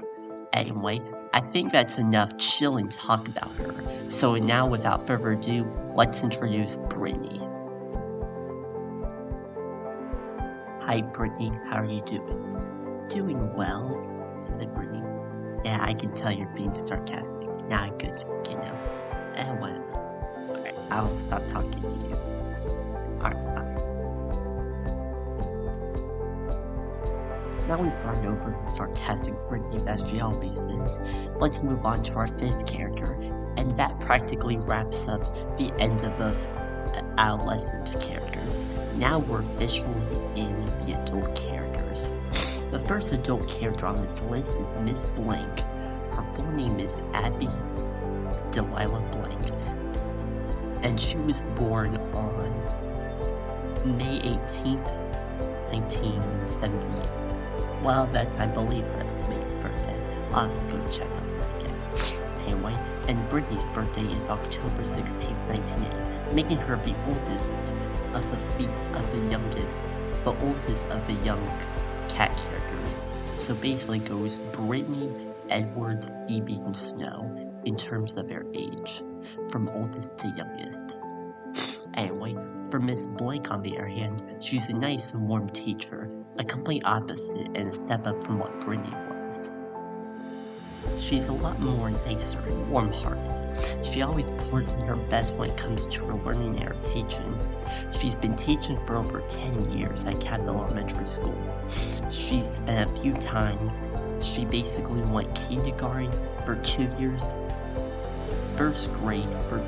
Anyway, I think that's enough chilling talk about her, so now without further ado, let's introduce Brittany. Hi Brittany, how are you doing? Doing well, said Brittany. Yeah, I can tell you're being sarcastic. Not good, Anyway, alright, I'll stop talking to you. Alright, bye. Now we've gone over the sarcastic Brittany that she always is, let's move on to our 5th character, and that practically wraps up the end of the adolescent characters. Now we're officially in the adult characters. The first adult character on this list is Miss Blank. Her full name is Abby Delilah Blank, and she was born on May 18th, 1978. Well, that's, I believe, her estimated birthday. I'll have to go check on that again. Anyway, and Brittany's birthday is October 16th, 1980, making her the oldest of the young cat characters. So basically goes Brittany, Edward, Phoebe, and Snow in terms of their age, from oldest to youngest. Anyway, for Miss Blank on the other hand, she's a nice and warm teacher, a complete opposite and a step up from what Brittany was. She's a lot more nicer and warm-hearted. She always pours in her best when it comes to her learning and her teaching. She's been teaching for over 10 years at Capital Elementary School. She's spent a few times. She basically went kindergarten for 2 years, 1st grade for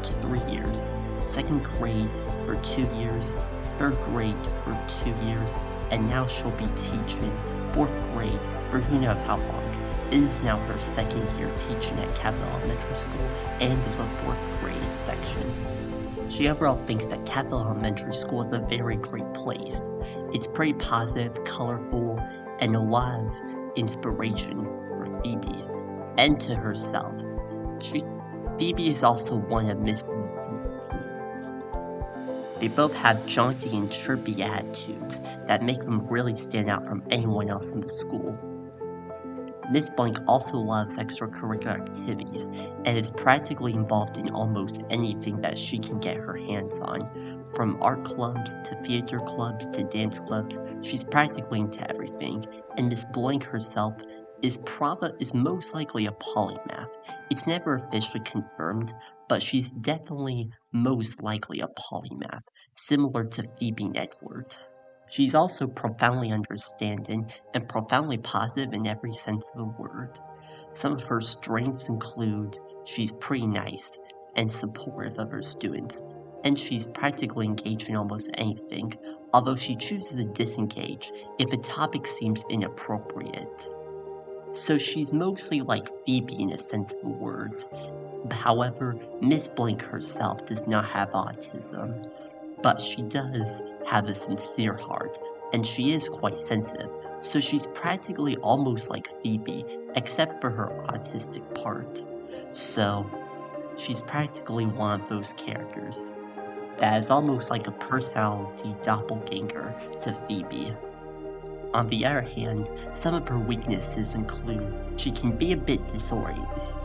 3 years, 2nd grade for 2 years, 3rd grade for 2 years, and now she'll be teaching 4th grade for who knows how long. This is now her 2nd year teaching at Capital Elementary School and in the 4th grade section. She overall thinks that Capital Elementary School is a very great place. It's pretty positive, colorful, and a lot of inspiration for Phoebe and to herself. Phoebe is also one of Miss Blink's students. They both have jaunty and chirpy attitudes that make them really stand out from anyone else in the school. Miss Blink also loves extracurricular activities and is practically involved in almost anything that she can get her hands on. From art clubs to theater clubs to dance clubs, she's practically into everything, and Miss Blink herself is most likely a polymath. It's never officially confirmed, but she's definitely most likely a polymath, similar to Phoebe and Edward. She's also profoundly understanding and profoundly positive in every sense of the word. Some of her strengths include she's pretty nice and supportive of her students, and she's practically engaged in almost anything, although she chooses to disengage if a topic seems inappropriate. So she's mostly like Phoebe in a sense of the word. However, Miss Blink herself does not have autism, but she does have a sincere heart, and she is quite sensitive, so she's practically almost like Phoebe, except for her autistic part. So, she's practically one of those characters that is almost like a personality doppelganger to Phoebe. On the other hand, some of her weaknesses include she can be a bit disorganized,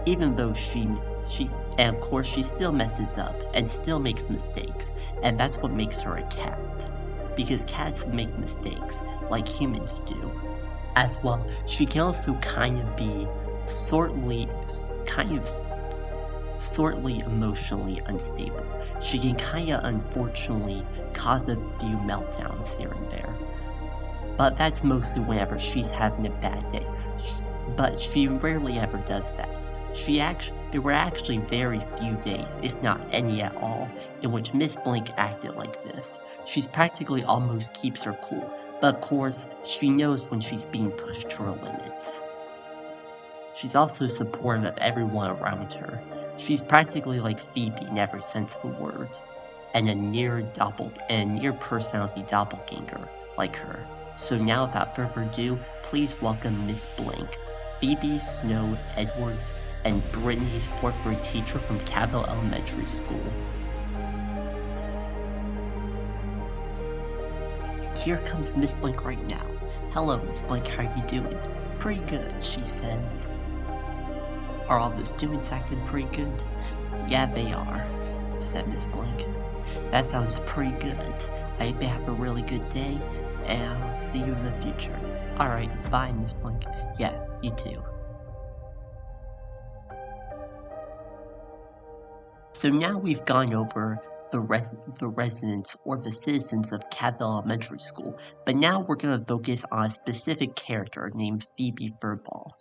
even though and of course she still messes up and still makes mistakes, and that's what makes her a cat, because cats make mistakes like humans do. As well, she can also kind of be sortly emotionally unstable. She can kinda unfortunately cause a few meltdowns here and there. But that's mostly whenever she's having a bad day. But she rarely ever does that. There were actually very few days, if not any at all, in which Miss Blink acted like this. She's practically almost keeps her cool, but of course, she knows when she's being pushed to her limits. She's also supportive of everyone around her. She's practically like Phoebe in every sense of the word, and a near personality doppelganger like her. So now, without further ado, please welcome Miss Blink, Phoebe, Snow, Edward, and Brittany's 4th grade teacher from Capital Elementary School. Here comes Miss Blink right now. Hello, Miss Blink, how are you doing? Pretty good, she says. Are all the students acting pretty good? Yeah, they are, said Miss Blink. That sounds pretty good. I hope you have a really good day, and I'll see you in the future. Alright, bye, Miss Blink. Yeah, you too. So now we've gone over the residents or the citizens of Capital Elementary School, but now we're going to focus on a specific character named Phoebe Furball.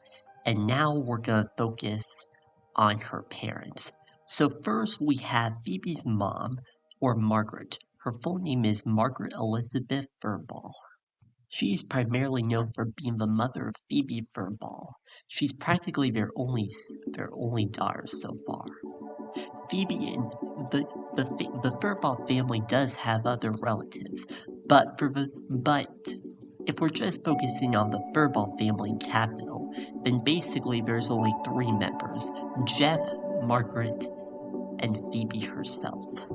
And now we're going to focus on her parents. So first we have Phoebe's mom, or Margaret. Her full name is Margaret Elizabeth Furball. She is primarily known for being the mother of Phoebe Furball. She's practically their only daughter so far. Phoebe and the Furball family does have other relatives, but if we're just focusing on the Furball family in Capital, then basically there's only 3 members: Jeff, Margaret, and Phoebe herself.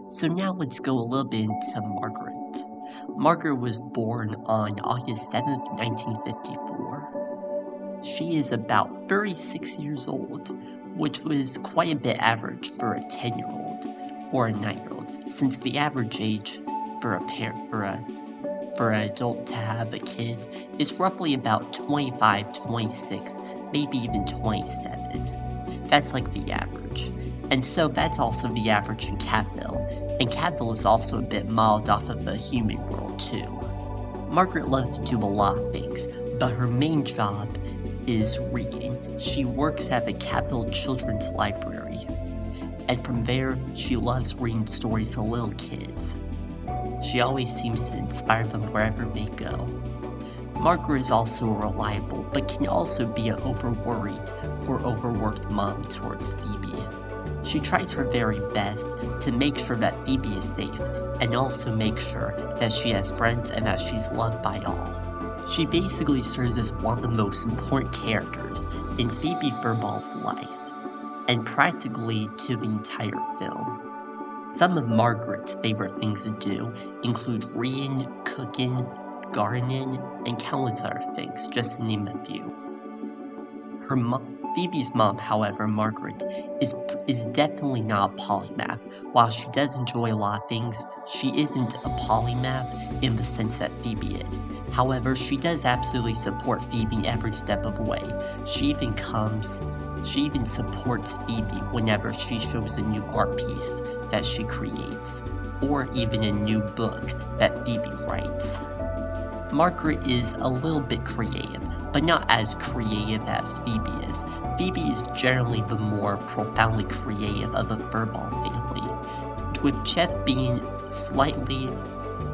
So now let's go a little bit into Margaret. Margaret was born on August 7th, 1954. She is about 36 years old, which was quite a bit average for a 10-year-old or a 9-year-old, since the average age for an adult to have a kid is roughly about 25, 26, maybe even 27. That's like the average. And so that's also the average in Capital, and Capital is also a bit modeled off of the human world too. Margaret loves to do a lot of things, but her main job is reading. She works at the Capital Children's Library, and from there, she loves reading stories to little kids. She always seems to inspire them wherever they go. Margaret is also reliable, but can also be an over-worried or overworked mom towards Phoebe. She tries her very best to make sure that Phoebe is safe, and also make sure that she has friends and that she's loved by all. She basically serves as one of the most important characters in Phoebe Furball's life, and practically to the entire film. Some of Margaret's favorite things to do include reading, cooking, gardening, and countless other things, just to name a few. Phoebe's mom, however, Margaret, is definitely not a polymath. While she does enjoy a lot of things, she isn't a polymath in the sense that Phoebe is. However, she does absolutely support Phoebe every step of the way. She even supports Phoebe whenever she shows a new art piece that she creates, or even a new book that Phoebe writes. Margaret is a little bit creative, but not as creative as Phoebe is. Phoebe is generally the more profoundly creative of the Furball family, with Jeff being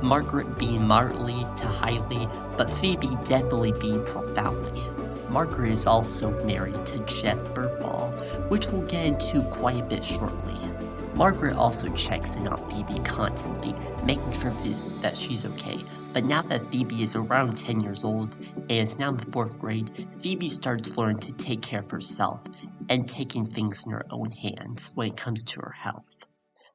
Margaret being moderately to highly, but Phoebe definitely being profoundly. Margaret is also married to Jeff Furball, which we'll get into quite a bit shortly. Margaret also checks in on Phoebe constantly, making sure that she's okay, but now that Phoebe is around 10 years old and is now in the 4th grade, Phoebe starts learning to take care of herself and taking things in her own hands when it comes to her health.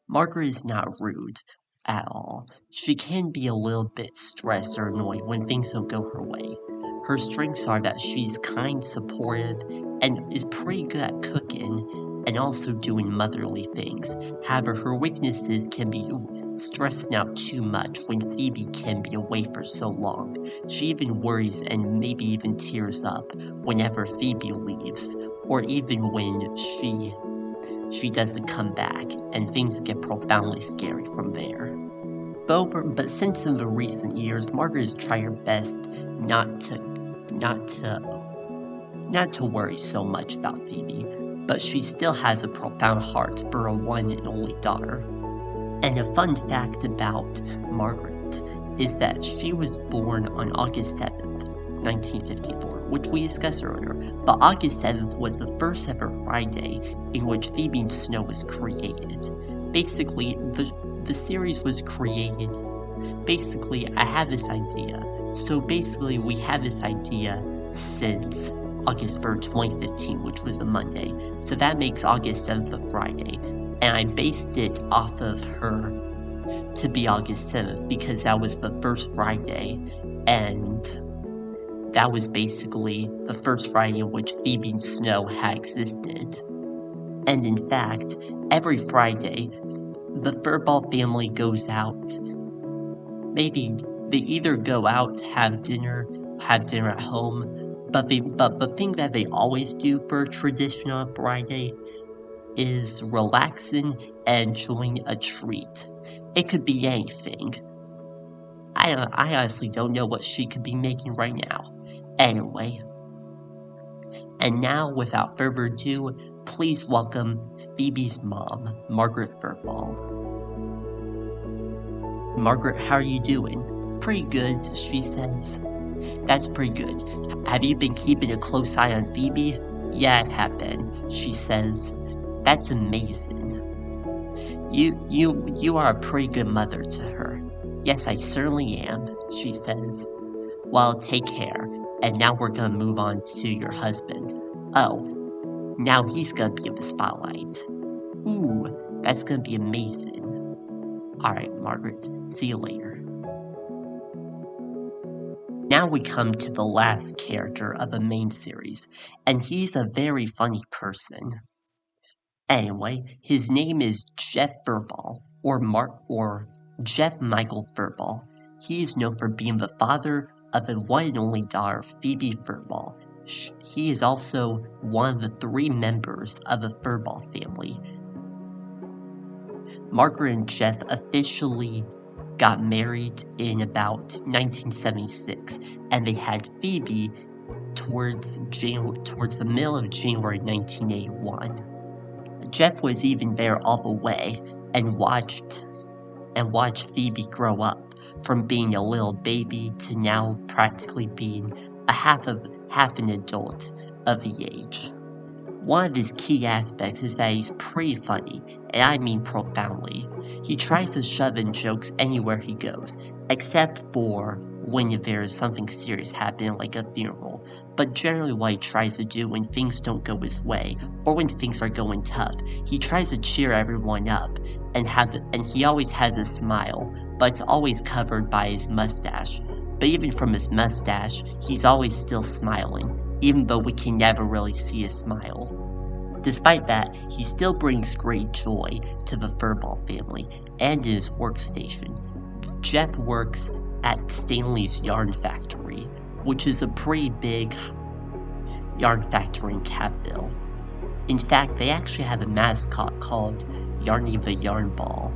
Margaret is not rude at all. She can be a little bit stressed or annoyed when things don't go her way. Her strengths are that she's kind, supportive, and is pretty good at cooking and also doing motherly things. However, her weaknesses can be stressing out too much when Phoebe can be away for so long. She even worries and maybe even tears up whenever Phoebe leaves, or even when she doesn't come back, and things get profoundly scary from there. But since in the recent years, Margaret has tried her best not to worry so much about Phoebe, but she still has a profound heart for her one and only daughter. And a fun fact about Margaret is that she was born on August 7th, 1954, which we discussed earlier, but August 7th was the first ever Friday in which Phoebe and Snow was created. Basically, the series was created. Basically, I had this idea. So basically, we had this idea since August 3rd, 2015, which was a Monday. So that makes August 7th a Friday. And I based it off of her to be August 7th because that was the first Friday, and that was basically the first Friday in which Phoebe and Snow had existed. And in fact, every Friday, the Furball family goes out. Maybe they either go out, have dinner at home, but the thing that they always do for a tradition on Friday is relaxing and enjoying a treat. It could be anything. I honestly don't know what she could be making right now. Anyway. And now, without further ado, please welcome Phoebe's mom, Margaret Furball. Margaret, how are you doing? Pretty good, she says. That's pretty good. Have you been keeping a close eye on Phoebe? Yeah, I have been, she says. That's amazing. You are a pretty good mother to her. Yes, I certainly am, she says. Well, take care. And now we're gonna move on to your husband. Oh, now he's gonna be in the spotlight. Ooh, that's gonna be amazing. Alright, Margaret, see you later. Now we come to the last character of the main series, and he's a very funny person. Anyway, his name is Jeff Furball, or Jeff Michael Furball. He is known for being the father of the one and only daughter, Phoebe Furball. He is also one of the 3 members of the Furball family. Margaret and Jeff officially got married in about 1976, and they had Phoebe towards the middle of January 1981. Jeff was even there all the way and watched and watch Phoebe grow up from being a little baby to now practically being half an adult of the age. One of his key aspects is that he's pretty funny, and I mean profoundly. He tries to shove in jokes anywhere he goes, except for when there's something serious happening like a funeral, but generally what he tries to do when things don't go his way, or when things are going tough, he tries to cheer everyone up, and he always has a smile, but it's always covered by his mustache. But even from his mustache, he's always still smiling, even though we can never really see a smile. Despite that, he still brings great joy to the Furball family and in his workstation. Jeff works at Stanley's Yarn Factory, which is a pretty big yarn factory in Catville. In fact, they actually have a mascot called Yarny the Yarn Ball.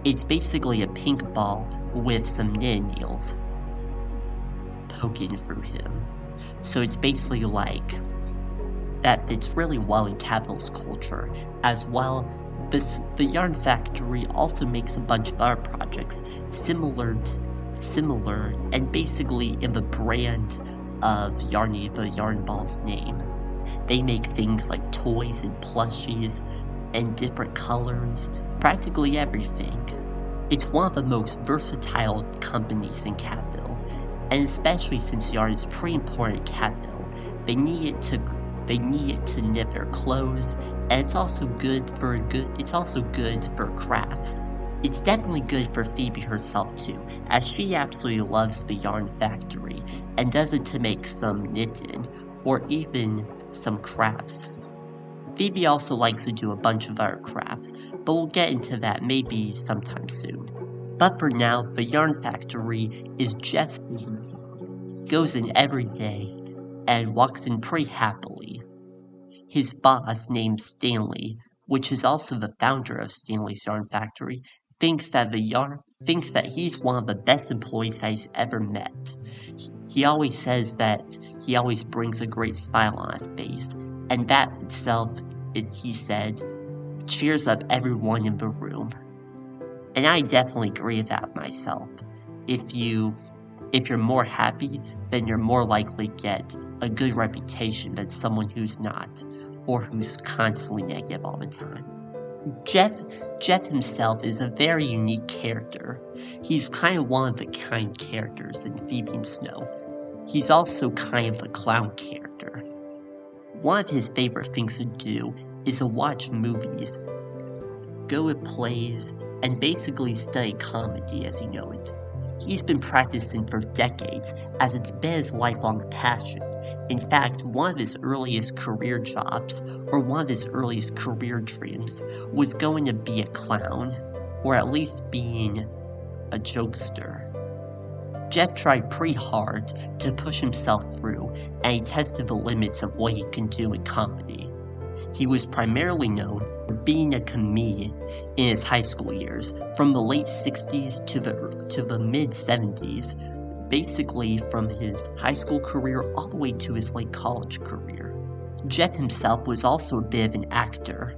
It's basically a pink ball with some knit needles poking through him. So it's basically like that fits really well in Catville's culture. As well, the Yarn Factory also makes a bunch of other projects similar and basically in the brand of Yarny the Yarn Ball's name. They make things like toys and plushies and different colors, practically everything. It's one of the most versatile companies in Catville, and especially since yarn is pretty important in Catville, they need it to knit their clothes, and it's also good for crafts. It's definitely good for Phoebe herself too, as she absolutely loves the Yarn Factory and does it to make some knitting or even some crafts. Phoebe also likes to do a bunch of other crafts, but we'll get into that maybe sometime soon. But for now, the Yarn Factory is Jeff's favorite job. He goes in every day and walks in pretty happily. His boss, named Stanley, which is also the founder of Stanley's Yarn Factory, thinks that he's one of the best employees that he's ever met. He always says that he always brings a great smile on his face, and that itself, he said, cheers up everyone in the room. And I definitely agree with that myself. If you're more happy, then you're more likely to get a good reputation than someone who's not, or who's constantly negative all the time. Jeff himself is a very unique character. He's kind of one of the kind characters in Phoebe and Snow. He's also kind of a clown character. One of his favorite things to do is to watch movies, go to plays, and basically study comedy as you know it. He's been practicing for decades, as it's been his lifelong passion. In fact, one of his earliest career jobs, or one of his earliest career dreams, was going to be a clown, or at least being a jokester. Jeff tried pretty hard to push himself through, and he tested the limits of what he can do in comedy. He was primarily known for being a comedian in his high school years, from the late 60s to the mid 70s, basically from his high school career all the way to his late college career. Jeff himself was also a bit of an actor,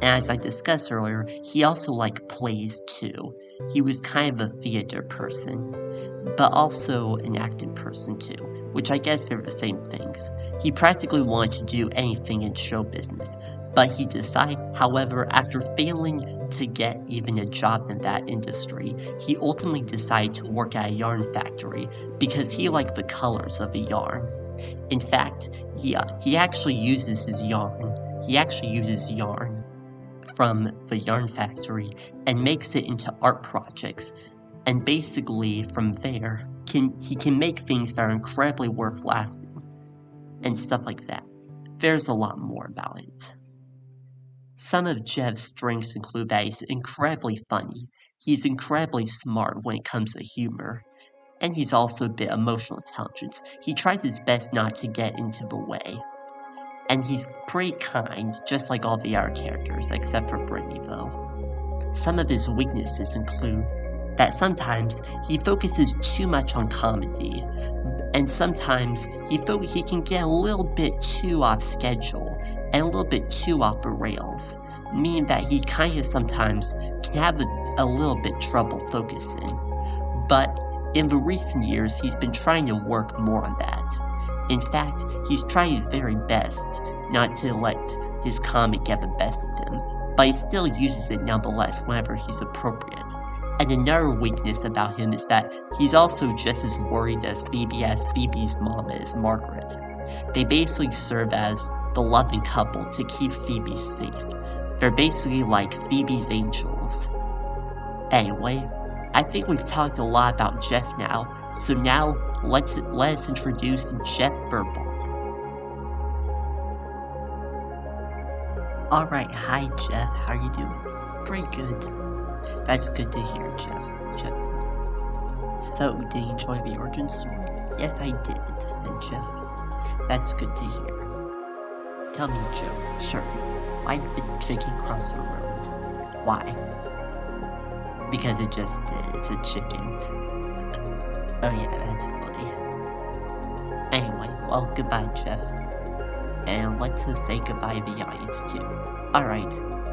and as I discussed earlier, he also liked plays too. He was kind of a theater person, but also an acting person too, which I guess they're the same things. He practically wanted to do anything in show business, but he decided, however, after failing to get even a job in that industry, he ultimately decided to work at a yarn factory because he liked the colors of the yarn. In fact, he actually uses yarn from the yarn factory and makes it into art projects, and basically from there he can make things that are incredibly worth lasting and stuff like that. There's a lot more about it. Some of Jeff's strengths include that he's incredibly funny, he's incredibly smart when it comes to humor, and he's also a bit emotional intelligence. He tries his best not to get into the way. And he's pretty kind, just like all the other characters, except for Brittany though. Some of his weaknesses include that sometimes he focuses too much on comedy, and sometimes he can get a little bit too off schedule, and a little bit too off the rails. meaning that he kind of sometimes can have a little bit trouble focusing. But in the recent years, he's been trying to work more on that. In fact, he's trying his very best not to let his comic get the best of him, but he still uses it nonetheless whenever he's appropriate. And another weakness about him is that he's also just as worried as Phoebe's mom is, Margaret. They basically serve as the loving couple to keep Phoebe safe. They're basically like Phoebe's angels. Anyway, I think we've talked a lot about Jeff now, so now let us introduce Jeff Burball. Alright, hi Jeff, how are you doing? Pretty good. That's good to hear, Jeff. So, did you enjoy the origin story? Yes, I did, said Jeff. That's good to hear. Tell me a joke. Sure. Why did the chicken cross the road? Why? Because it just did. It's a chicken. Oh yeah, that's funny. Anyway, well, goodbye, Jeff. And let's say goodbye to the audience, too. Alright,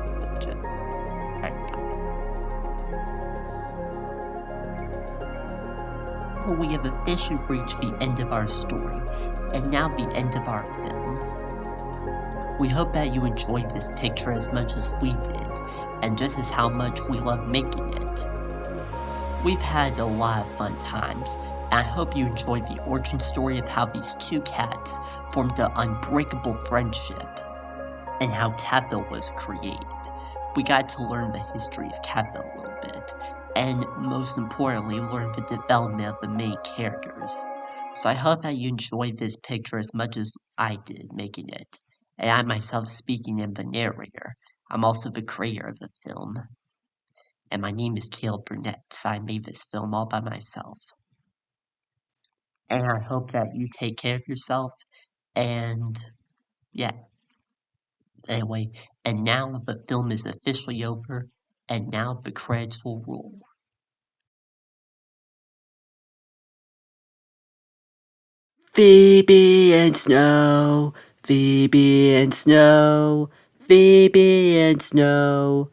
said Jeff. Alright, bye. Well, we have officially reached the end of our story, and now the end of our film. We hope that you enjoyed this picture as much as we did, and just as how much we love making it. We've had a lot of fun times, and I hope you enjoyed the origin story of how these two cats formed an unbreakable friendship, and how Catville was created. We got to learn the history of Catville a little bit, and most importantly, learn the development of the main characters. So I hope that you enjoyed this picture as much as I did making it, and I myself speaking in the narrator. I'm also the creator of the film. And my name is Caleb Burnett, so I made this film all by myself. And I hope that you take care of yourself, and yeah. Anyway, and now the film is officially over, and now the credits will roll. Phoebe and Snow, Phoebe and Snow, Phoebe and Snow.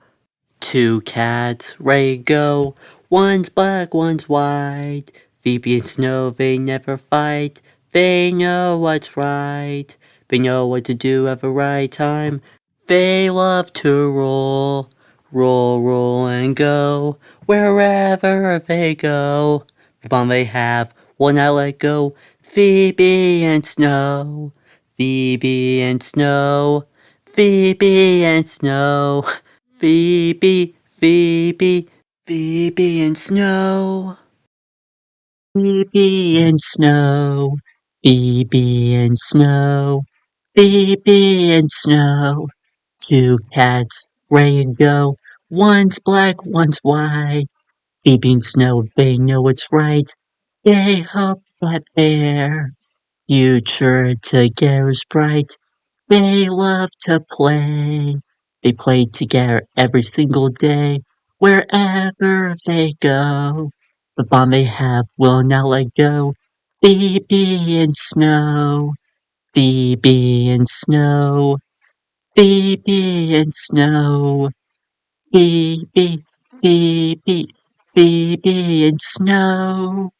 Two cats ready to go, one's black, one's white. Phoebe and Snow, they never fight, they know what's right. They know what to do at the right time. They love to roll, roll and go, wherever they go. The bond they have will not let go. Phoebe and Snow, Phoebe and Snow, Phoebe and Snow. Phoebe, Phoebe, Phoebe and Snow. Phoebe and Snow, Phoebe and Snow, Phoebe and Snow. Two cats ready to go, one's black, one's white. Phoebe and Snow, they know what's right. They hope that their future together's bright. They love to play. They play together every single day, wherever they go. The bond they have will not let go. Phoebe and Snow, Phoebe and Snow, Phoebe and Snow, Phoebe, Phoebe, Phoebe and Snow.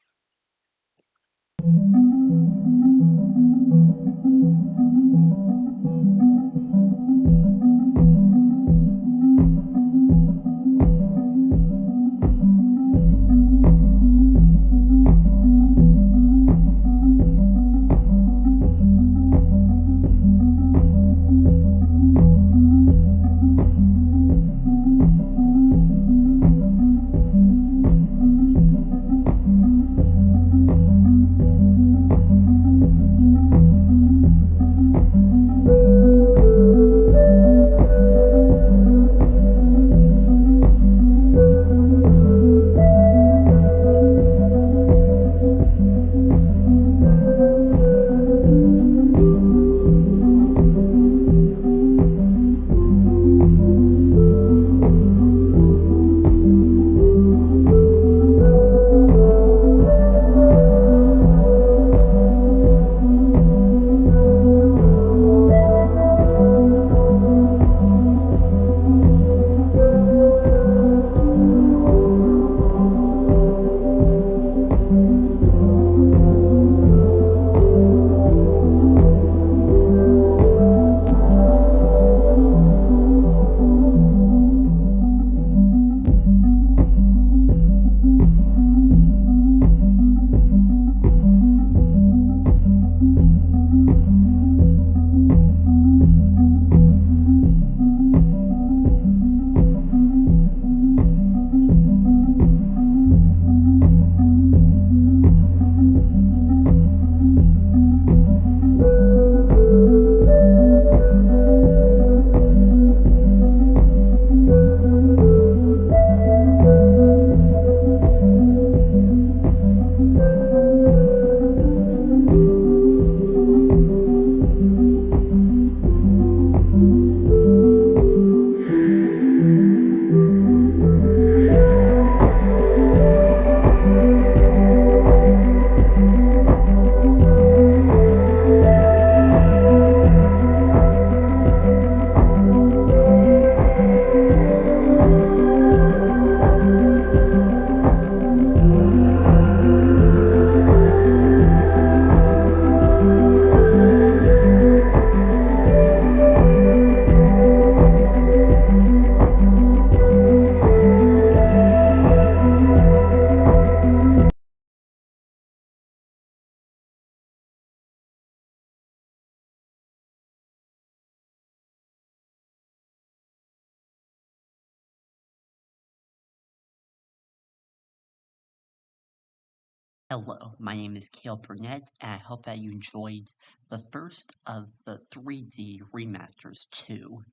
Hello, my name is Caleb Burnett, and I hope that you enjoyed the first of the 3D remasters 2.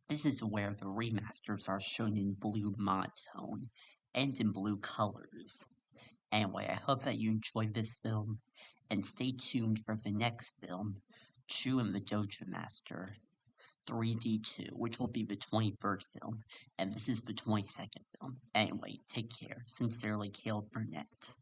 This is where the remasters are shown in blue monotone and in blue colors. Anyway, I hope that you enjoyed this film, and stay tuned for the next film, Chu and the Dojo Master 3D2, which will be the 23rd film, and this is the 22nd film. Anyway, take care. Sincerely, Caleb Burnett.